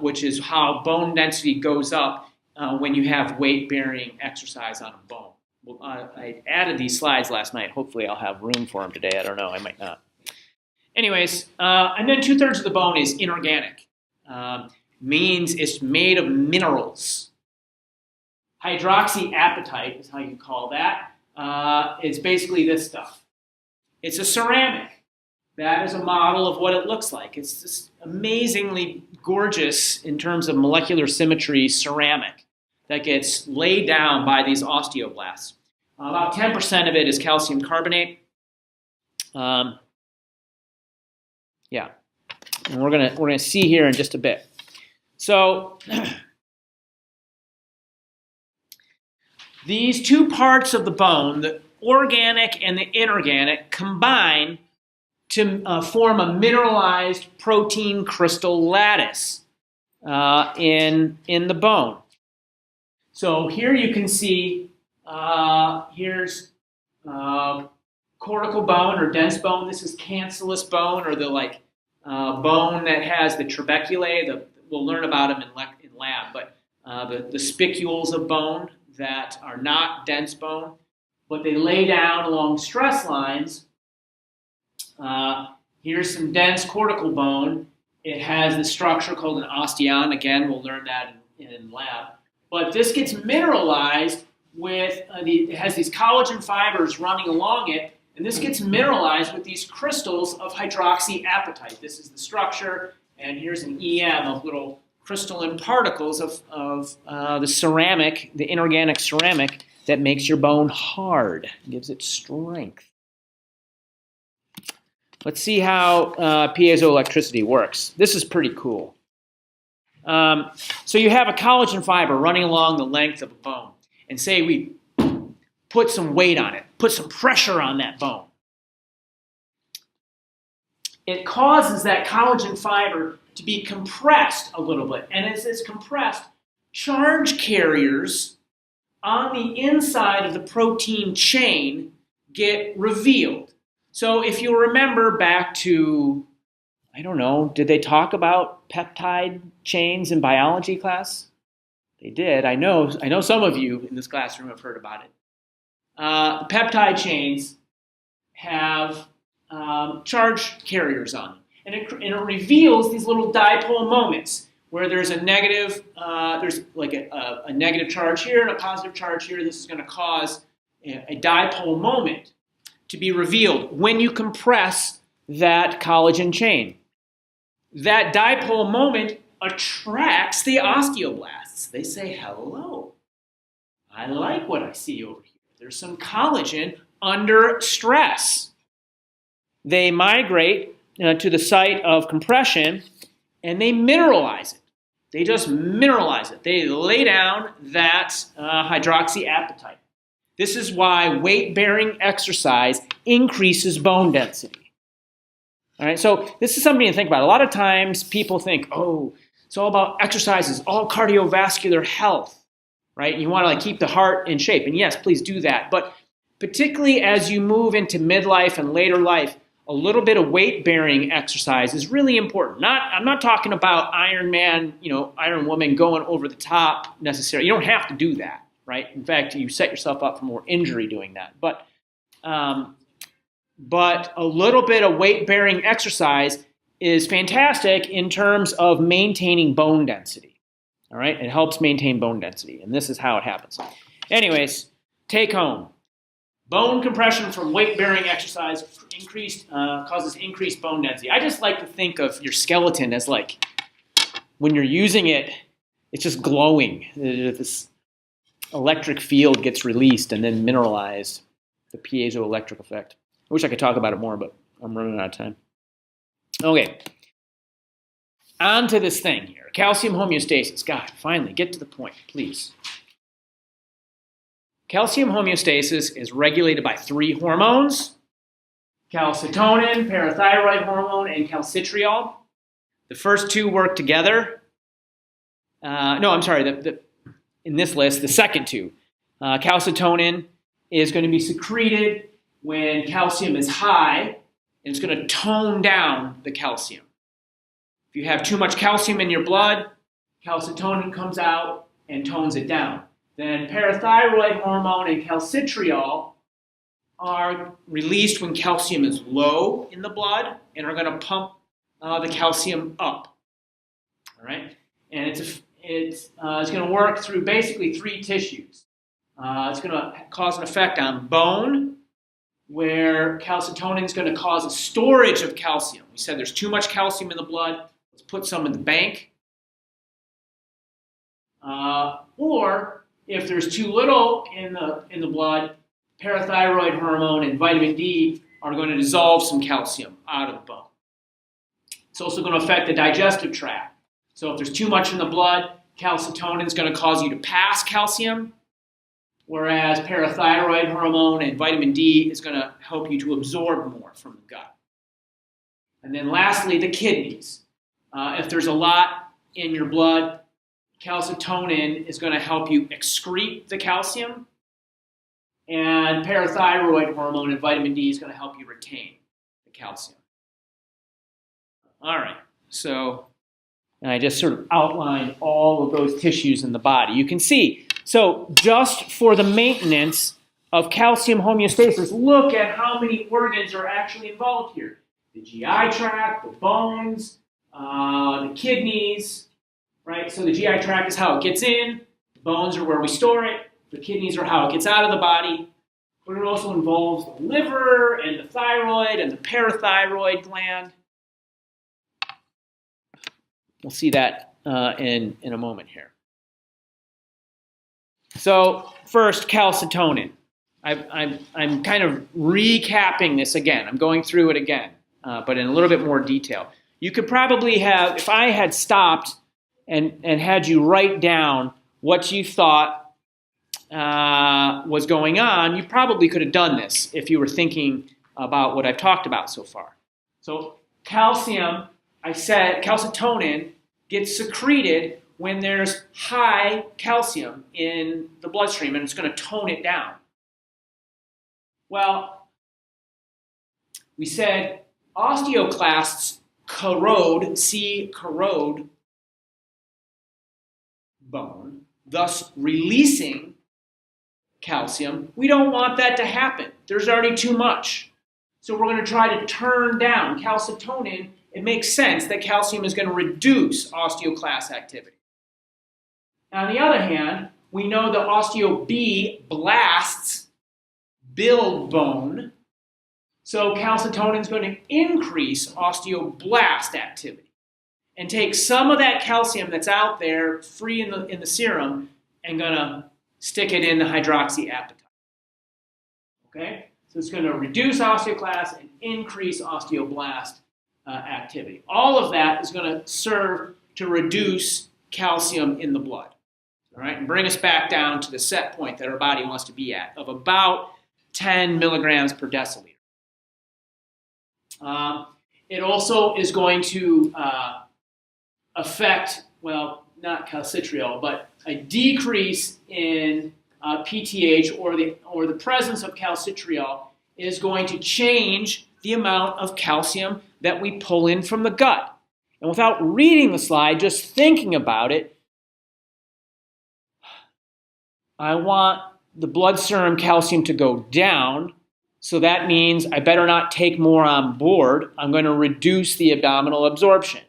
which is how bone density goes up when you have weight-bearing exercise on a bone. Well, I added these slides last night. Hopefully I'll have room for them today. I don't know. I might not. Anyways, and then 2/3 of the bone is inorganic. Means it's made of minerals. Hydroxyapatite is how you call that. It's basically this stuff. It's a ceramic. That is a model of what it looks like. It's this amazingly gorgeous, in terms of molecular symmetry, ceramic that gets laid down by these osteoblasts. About 10% of it is calcium carbonate. Yeah, and we're gonna see here in just a bit. So these two parts of the bone, the organic and the inorganic, combine to form a mineralized protein crystal lattice in the bone. So here you can see, here's cortical bone or dense bone. This is cancellous bone, or the bone that has the trabeculae. We'll learn about them in lab, but the spicules of bone that are not dense bone, but they lay down along stress lines Here's some dense cortical bone. It has the structure called an osteon. Again, we'll learn that in lab. But this gets mineralized with, it has these collagen fibers running along it, and this gets mineralized with these crystals of hydroxyapatite. This is the structure, and here's an EM of little crystalline particles of the ceramic, the inorganic ceramic that makes your bone hard, gives it strength. Let's see how piezoelectricity works. This is pretty cool. So you have a collagen fiber running along the length of a bone, and say we put some weight on it, put some pressure on that bone. It causes that collagen fiber to be compressed a little bit. And as it's compressed, charge carriers on the inside of the protein chain get revealed. So if you remember back to, I don't know, did they talk about peptide chains in biology class? They did. I know some of you in this classroom have heard about it. Peptide chains have charge carriers on them. And it reveals these little dipole moments where there's a negative, there's like a negative charge here and a positive charge here. This is going to cause a dipole moment to be revealed when you compress that collagen chain. That dipole moment attracts the osteoblasts. They say, hello, I like what I see over here. There's some collagen under stress. They migrate to the site of compression, and they mineralize it. They just mineralize it. They lay down that hydroxyapatite. This is why weight-bearing exercise increases bone density. All right, so this is something to think about. A lot of times people think, oh, it's all about exercise, it's all cardiovascular health, right? You want to like keep the heart in shape, and yes, please do that. But particularly as you move into midlife and later life, a little bit of weight-bearing exercise is really important. I'm not talking about Iron Man, Iron Woman going over the top necessarily. You don't have to do that, right? In fact, you set yourself up for more injury doing that. But a little bit of weight-bearing exercise is fantastic in terms of maintaining bone density. All right, it helps maintain bone density, and this is how it happens. Anyways, take home. Bone compression from weight-bearing exercise causes increased bone density. I just like to think of your skeleton as like, when you're using it, it's just glowing. This electric field gets released and then mineralized, the piezoelectric effect. I wish I could talk about it more, but I'm running out of time. Okay, on to this thing here, calcium homeostasis. God, finally, get to the point, please. Calcium homeostasis is regulated by 3 hormones: calcitonin, parathyroid hormone, and calcitriol. The first 2 work together. In this list, the second 2. Calcitonin is going to be secreted when calcium is high, and it's going to tone down the calcium. If you have too much calcium in your blood, calcitonin comes out and tones it down. Then parathyroid hormone and calcitriol are released when calcium is low in the blood and are going to pump the calcium up. All right, and it's going to work through basically 3 tissues. It's going to cause an effect on bone, where calcitonin is going to cause a storage of calcium. We said there's too much calcium in the blood. Let's put some in the bank. Or if there's too little in the blood, parathyroid hormone and vitamin D are going to dissolve some calcium out of the bone. It's also going to affect the digestive tract. So if there's too much in the blood, calcitonin is going to cause you to pass calcium, whereas parathyroid hormone and vitamin D is going to help you to absorb more from the gut. And then lastly, the kidneys. If there's a lot in your blood, calcitonin is going to help you excrete the calcium, and parathyroid hormone and vitamin D is going to help you retain the calcium. All right, so I just sort of outlined all of those tissues in the body. You can see, so just for the maintenance of calcium homeostasis, look at how many organs are actually involved here. the GI tract, the bones, the kidneys, right? So the GI tract is how it gets in, the bones are where we store it, the kidneys are how it gets out of the body, but it also involves the liver and the thyroid and the parathyroid gland. We'll see that in a moment here. So first, calcitonin. I'm kind of recapping this again. I'm going through it again, but in a little bit more detail. You could probably have, if I had stopped and had you write down what you thought was going on, you probably could have done this if you were thinking about what I've talked about so far. So calcium, I said, calcitonin gets secreted when there's high calcium in the bloodstream, and it's going to tone it down. Well, we said osteoclasts corrode bone, thus releasing calcium. We don't want that to happen. There's already too much. So we're going to try to turn down calcitonin. It makes sense that calcium is going to reduce osteoclast activity. Now, on the other hand, we know the osteoblasts build bone, so calcitonin is going to increase osteoblast activity and take some of that calcium that's out there free in the serum and going to stick it in the hydroxyapatite. Okay? So it's going to reduce osteoclast and increase osteoblast activity. All of that is going to serve to reduce calcium in the blood. All right? And bring us back down to the set point that our body wants to be at of about 10 milligrams per deciliter. It also is going to affect, well, not calcitriol, but a decrease in PTH or the presence of calcitriol is going to change the amount of calcium that we pull in from the gut. And without reading the slide, just thinking about it, I want the blood serum calcium to go down. So that means I better not take more on board. I'm going to reduce the abdominal absorption.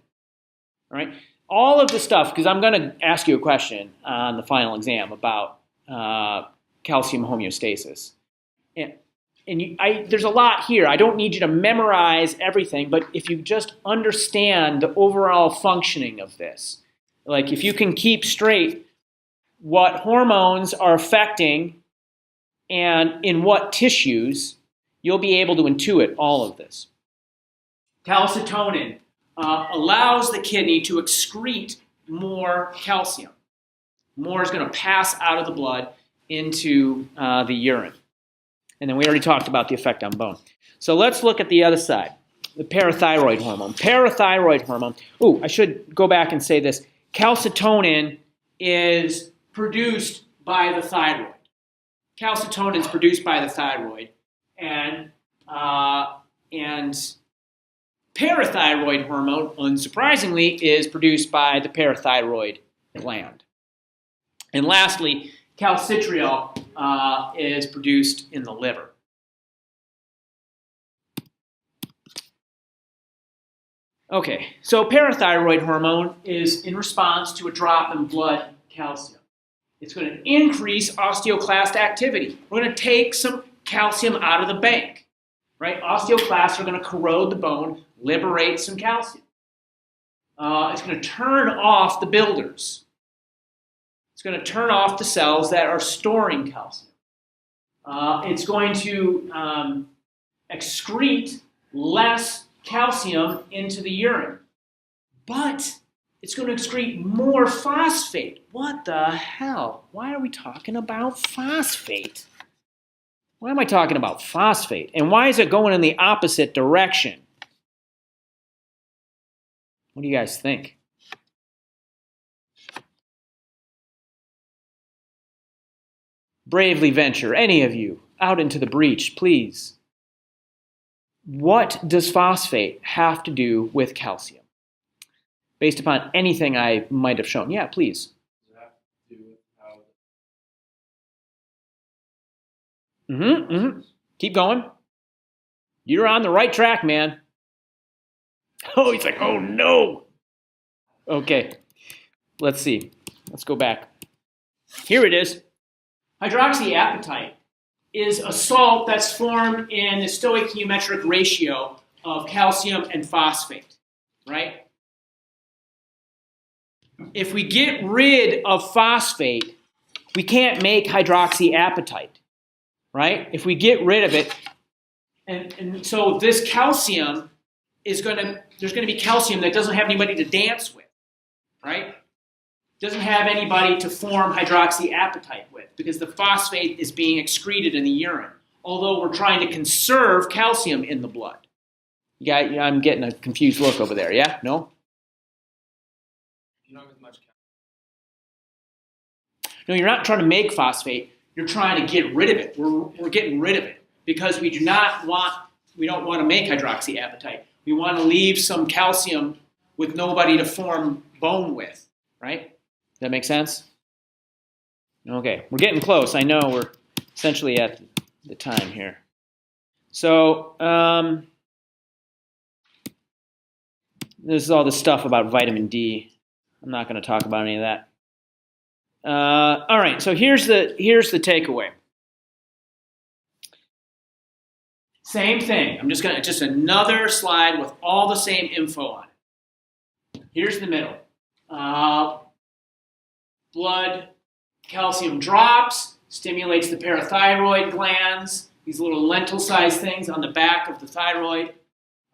All right? All of the stuff, because I'm going to ask you a question on the final exam about calcium homeostasis. There's a lot here. I don't need you to memorize everything, but if you just understand the overall functioning of this, like if you can keep straight what hormones are affecting and in what tissues, you'll be able to intuit all of this. Calcitonin allows the kidney to excrete more calcium. More is going to pass out of the blood into the urine. And then we already talked about the effect on bone. So let's look at the other side, the parathyroid hormone. Parathyroid hormone, I should go back and say this. Calcitonin is produced by the thyroid. Calcitonin is produced by the thyroid. And parathyroid hormone, unsurprisingly, is produced by the parathyroid gland. And lastly, calcitriol is produced in the liver. Okay, so parathyroid hormone is in response to a drop in blood calcium. It's going to increase osteoclast activity. We're going to take some calcium out of the bank, right? Osteoclasts are going to corrode the bone, liberate some calcium. It's going to turn off the builders. It's going to turn off the cells that are storing calcium. It's going to excrete less calcium into the urine. But it's going to excrete more phosphate. What the hell? Why are we talking about phosphate? Why am I talking about phosphate? And why is it going in the opposite direction? What do you guys think? Bravely venture, any of you, out into the breach, please. What does phosphate have to do with calcium? Based upon anything I might have shown. Yeah, please. Does it have to do with how Keep going. You're on the right track, man. Oh, he's like, oh no. Okay, let's see. Let's go back. Here it is. Hydroxyapatite is a salt that's formed in the stoichiometric ratio of calcium and phosphate, right? If we get rid of phosphate, we can't make hydroxyapatite, right? If we get rid of it, and so this calcium there's going to be calcium that doesn't have anybody to dance with, right? Doesn't have anybody to form hydroxyapatite with because the phosphate is being excreted in the urine, although we're trying to conserve calcium in the blood. I'm getting a confused look over there, yeah? No? You don't have much calcium. No, you're not trying to make phosphate. You're trying to get rid of it. We're getting rid of it because we don't want to make hydroxyapatite. We want to leave some calcium with nobody to form bone with, right? Does that make sense? Okay, we're getting close. I know we're essentially at the time here. So this is all the stuff about vitamin D. I'm not going to talk about any of that. All right, so here's the takeaway. Same thing. I'm just another slide with all the same info on it. Here's the middle. Blood calcium drops, stimulates the parathyroid glands, these little lentil-sized things on the back of the thyroid,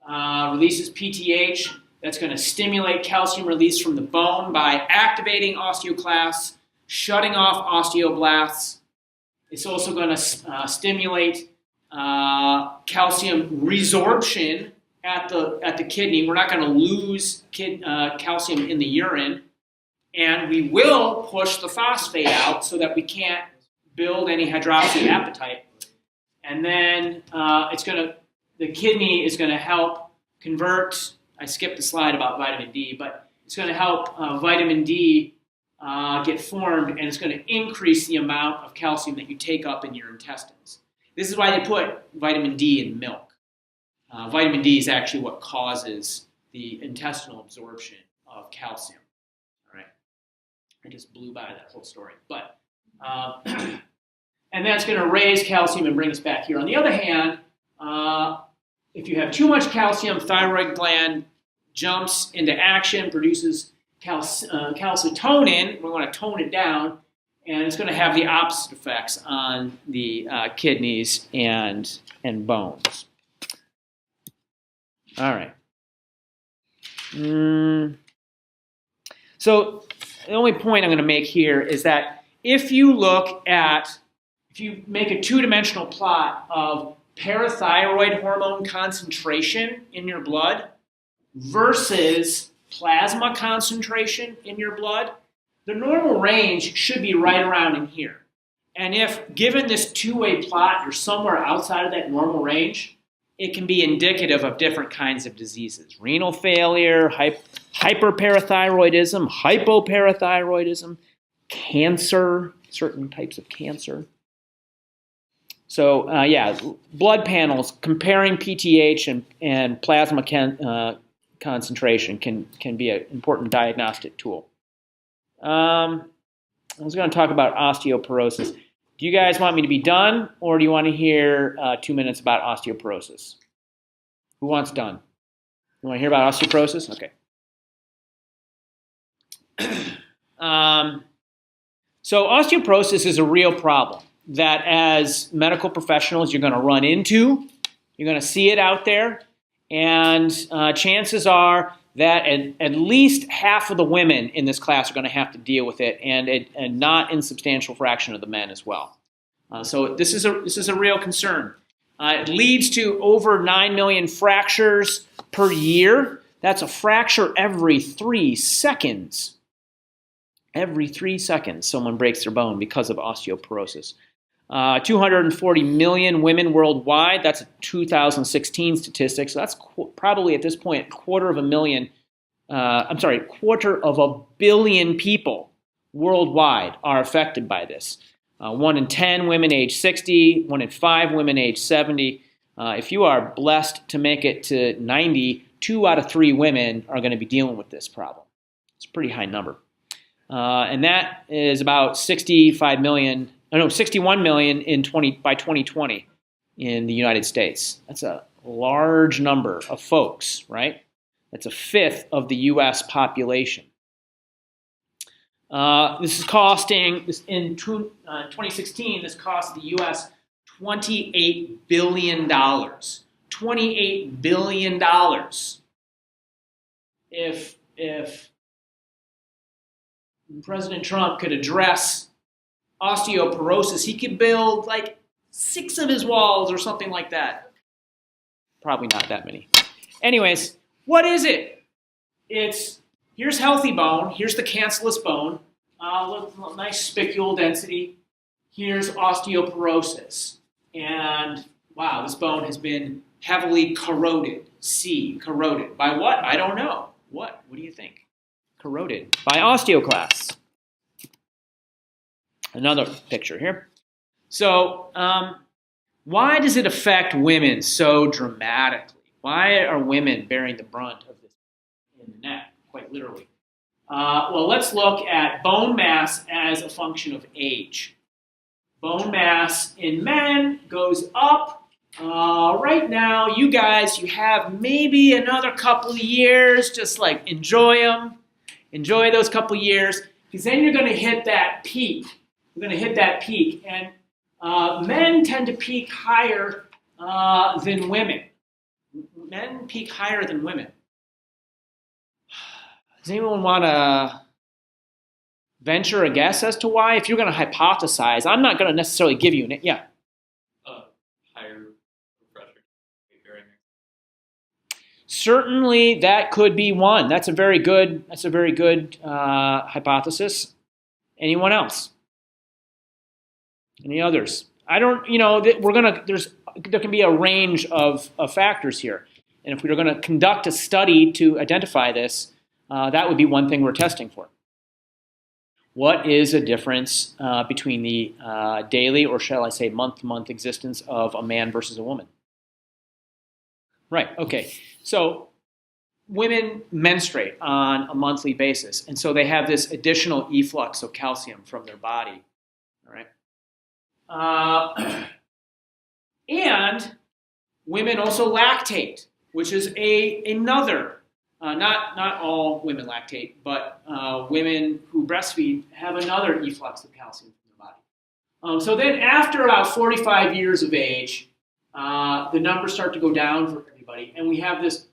releases PTH. That's going to stimulate calcium release from the bone by activating osteoclasts, shutting off osteoblasts. It's also going to stimulate calcium resorption at the kidney. We're not going to lose calcium in the urine, and we will push the phosphate out so that we can't build any hydroxyapatite. And then the kidney is going to help convert. I skipped the slide about vitamin D, but it's going to help vitamin D get formed, and it's going to increase the amount of calcium that you take up in your intestines. This is why they put vitamin D in milk. Vitamin D is actually what causes the intestinal absorption of calcium. All right, I just blew by that whole story, but and that's going to raise calcium and bring us back here. On the other hand, if you have too much calcium, thyroid gland jumps into action, produces calcitonin. We want to tone it down, and it's going to have the opposite effects on the kidneys and bones. All right. So the only point I'm going to make here is that if you make a two-dimensional plot of parathyroid hormone concentration in your blood versus plasma concentration in your blood, the normal range should be right around in here. And if given this two-way plot, you're somewhere outside of that normal range, it can be indicative of different kinds of diseases. Renal failure, hyperparathyroidism, hypoparathyroidism, cancer, certain types of cancer. So blood panels comparing PTH and plasma concentration can be an important diagnostic tool. I was going to talk about osteoporosis. Do you guys want me to be done, or do you want to hear 2 minutes about osteoporosis? Who wants done? You want to hear about osteoporosis? Okay. So osteoporosis is a real problem that as medical professionals you're going to run into. You're going to see it out there, and chances are that at least half of the women in this class are going to have to deal with it, and a not insubstantial fraction of the men as well. So this is a real concern. It leads to over 9 million fractures per year. That's a fracture every 3 seconds. Every 3 seconds, someone breaks their bone because of osteoporosis. 240 million women worldwide. That's a 2016 statistic. So that's probably at this point quarter of a billion people worldwide are affected by this. 1 in 10 women age 60, 1 in 5 women age 70. If you are blessed to make it to 90, 2 out of 3 women are going to be dealing with this problem. It's a pretty high number. And that is about 61 million by 2020 in the United States. That's a large number of folks, right? That's a fifth of the U.S. population. This is costing, in 2016, this cost the U.S. $28 billion. $28 billion. If President Trump could address osteoporosis, he could build like 6 of his walls or something like that. Probably not that many. Anyways, what is it? Here's healthy bone. Here's the cancellous bone. Nice spicule density. Here's osteoporosis. And wow, this bone has been heavily corroded. Corroded. By what? I don't know. What? What do you think? Corroded by osteoclasts. Another picture here. So, why does it affect women so dramatically? Why are women bearing the brunt of this in the neck, quite literally? Well, let's look at bone mass as a function of age. Bone mass in men goes up. Right now, you guys, you have maybe another couple of years. Just like enjoy them. Enjoy those couple years, because then you're going to hit that peak. You're going to hit that peak, and men tend to peak higher than women. Men peak higher than women. Does anyone want to venture a guess as to why? If you're going to hypothesize, I'm not going to necessarily give you an yeah. Higher pressure. Certainly, that could be one. That's a very good hypothesis. Anyone else? Any others? I don't. There can be a range of factors here, and if we were going to conduct a study to identify this, that would be one thing we're testing for. What is a difference between the daily, or shall I say month-to-month existence of a man versus a woman? Right, okay. So women menstruate on a monthly basis, and so they have this additional efflux of calcium from their body, all right? And women also lactate, which is another, not all women lactate, but women who breastfeed have another efflux of calcium from their body. So then after about 45 years of age, the numbers start to go down for everybody, and we have this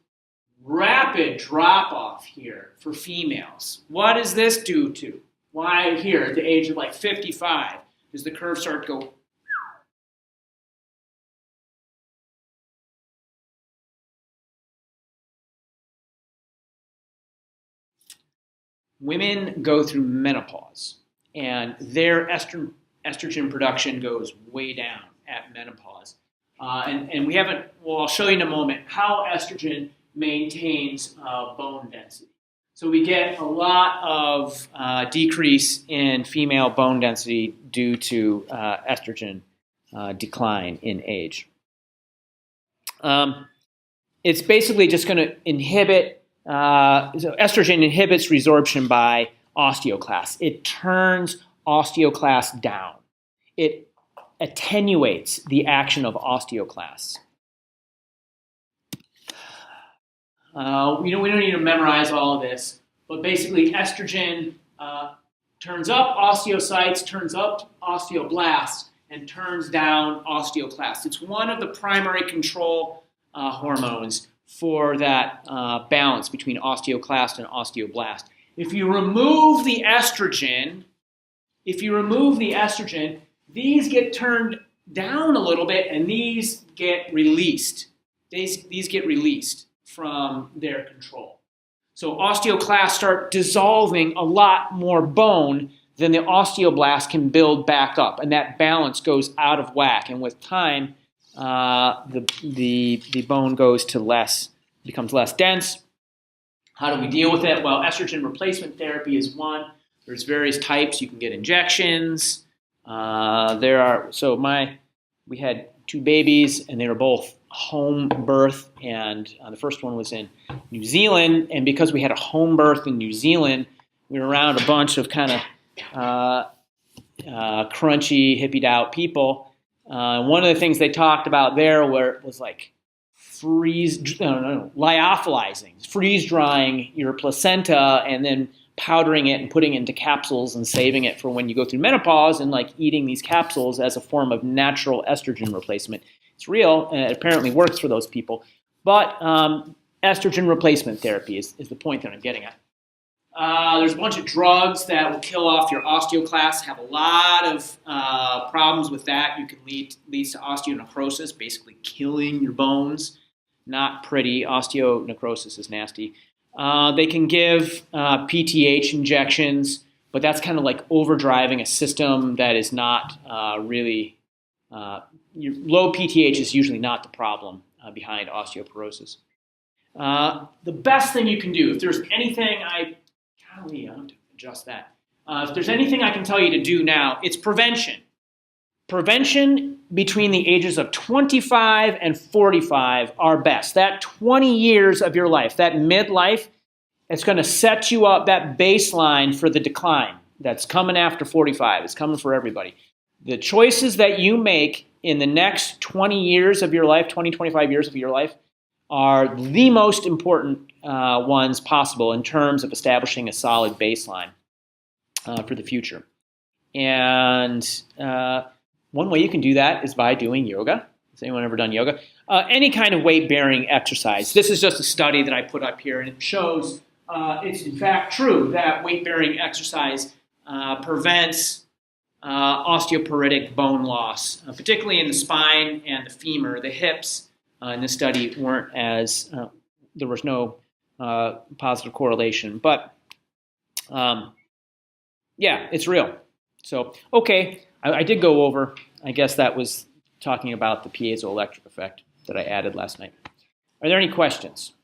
rapid drop-off here for females. What does this do to? Why here at the age of like 55 does the curve start to go? Women go through menopause, and their estrogen production goes way down at menopause. And we haven't, well, I'll show you in a moment how estrogen maintains bone density. So we get a lot of decrease in female bone density due to estrogen decline in age. It's basically just going to inhibit, so estrogen inhibits resorption by osteoclasts. It turns osteoclasts down. It attenuates the action of osteoclasts. We don't need to memorize all of this, but basically estrogen turns up osteocytes, turns up osteoblasts, and turns down osteoclasts. It's one of the primary control hormones for that balance between osteoclast and osteoblast. If you remove the estrogen, these get turned down a little bit, and these get released. These get released from their control. So osteoclasts start dissolving a lot more bone than the osteoblast can build back up, and that balance goes out of whack. And with time, the bone becomes less dense. How do we deal with it? Well, estrogen replacement therapy is one. There's various types. You can get injections. We had 2 babies, and they were both home birth, and the first one was in New Zealand. And because we had a home birth in New Zealand, we were around a bunch of kind of crunchy, hippied out people. One of the things they talked about there was like lyophilizing, freeze drying your placenta and then powdering it and putting it into capsules and saving it for when you go through menopause, and like eating these capsules as a form of natural estrogen replacement. It's real, and it apparently works for those people. But estrogen replacement therapy is the point that I'm getting at. There's a bunch of drugs that will kill off your osteoclasts, have a lot of problems with that. You can leads to osteonecrosis, basically killing your bones. Not pretty. Osteonecrosis is nasty. They can give PTH injections, but that's kind of like overdriving a system that is not really... low PTH is usually not the problem behind osteoporosis. The best thing you can do, if there's anything I have to adjust that. If there's anything I can tell you to do now, it's prevention. Prevention between the ages of 25 and 45 are best. That 20 years of your life, that midlife, it's going to set you up, that baseline for the decline that's coming after 45. It's coming for everybody. The choices that you make in the next 20 years of your life, 25 years of your life, are the most important ones possible in terms of establishing a solid baseline for the future. And one way you can do that is by doing yoga. Has anyone ever done yoga? Any kind of weight-bearing exercise. This is just a study that I put up here, and it shows it's in fact true that weight-bearing exercise prevents osteoporotic bone loss, particularly in the spine and the femur. The hips in this study weren't as, there was no positive correlation. But yeah, it's real. So, okay, I did go over, I guess that was talking about the piezoelectric effect that I added last night. Are there any questions?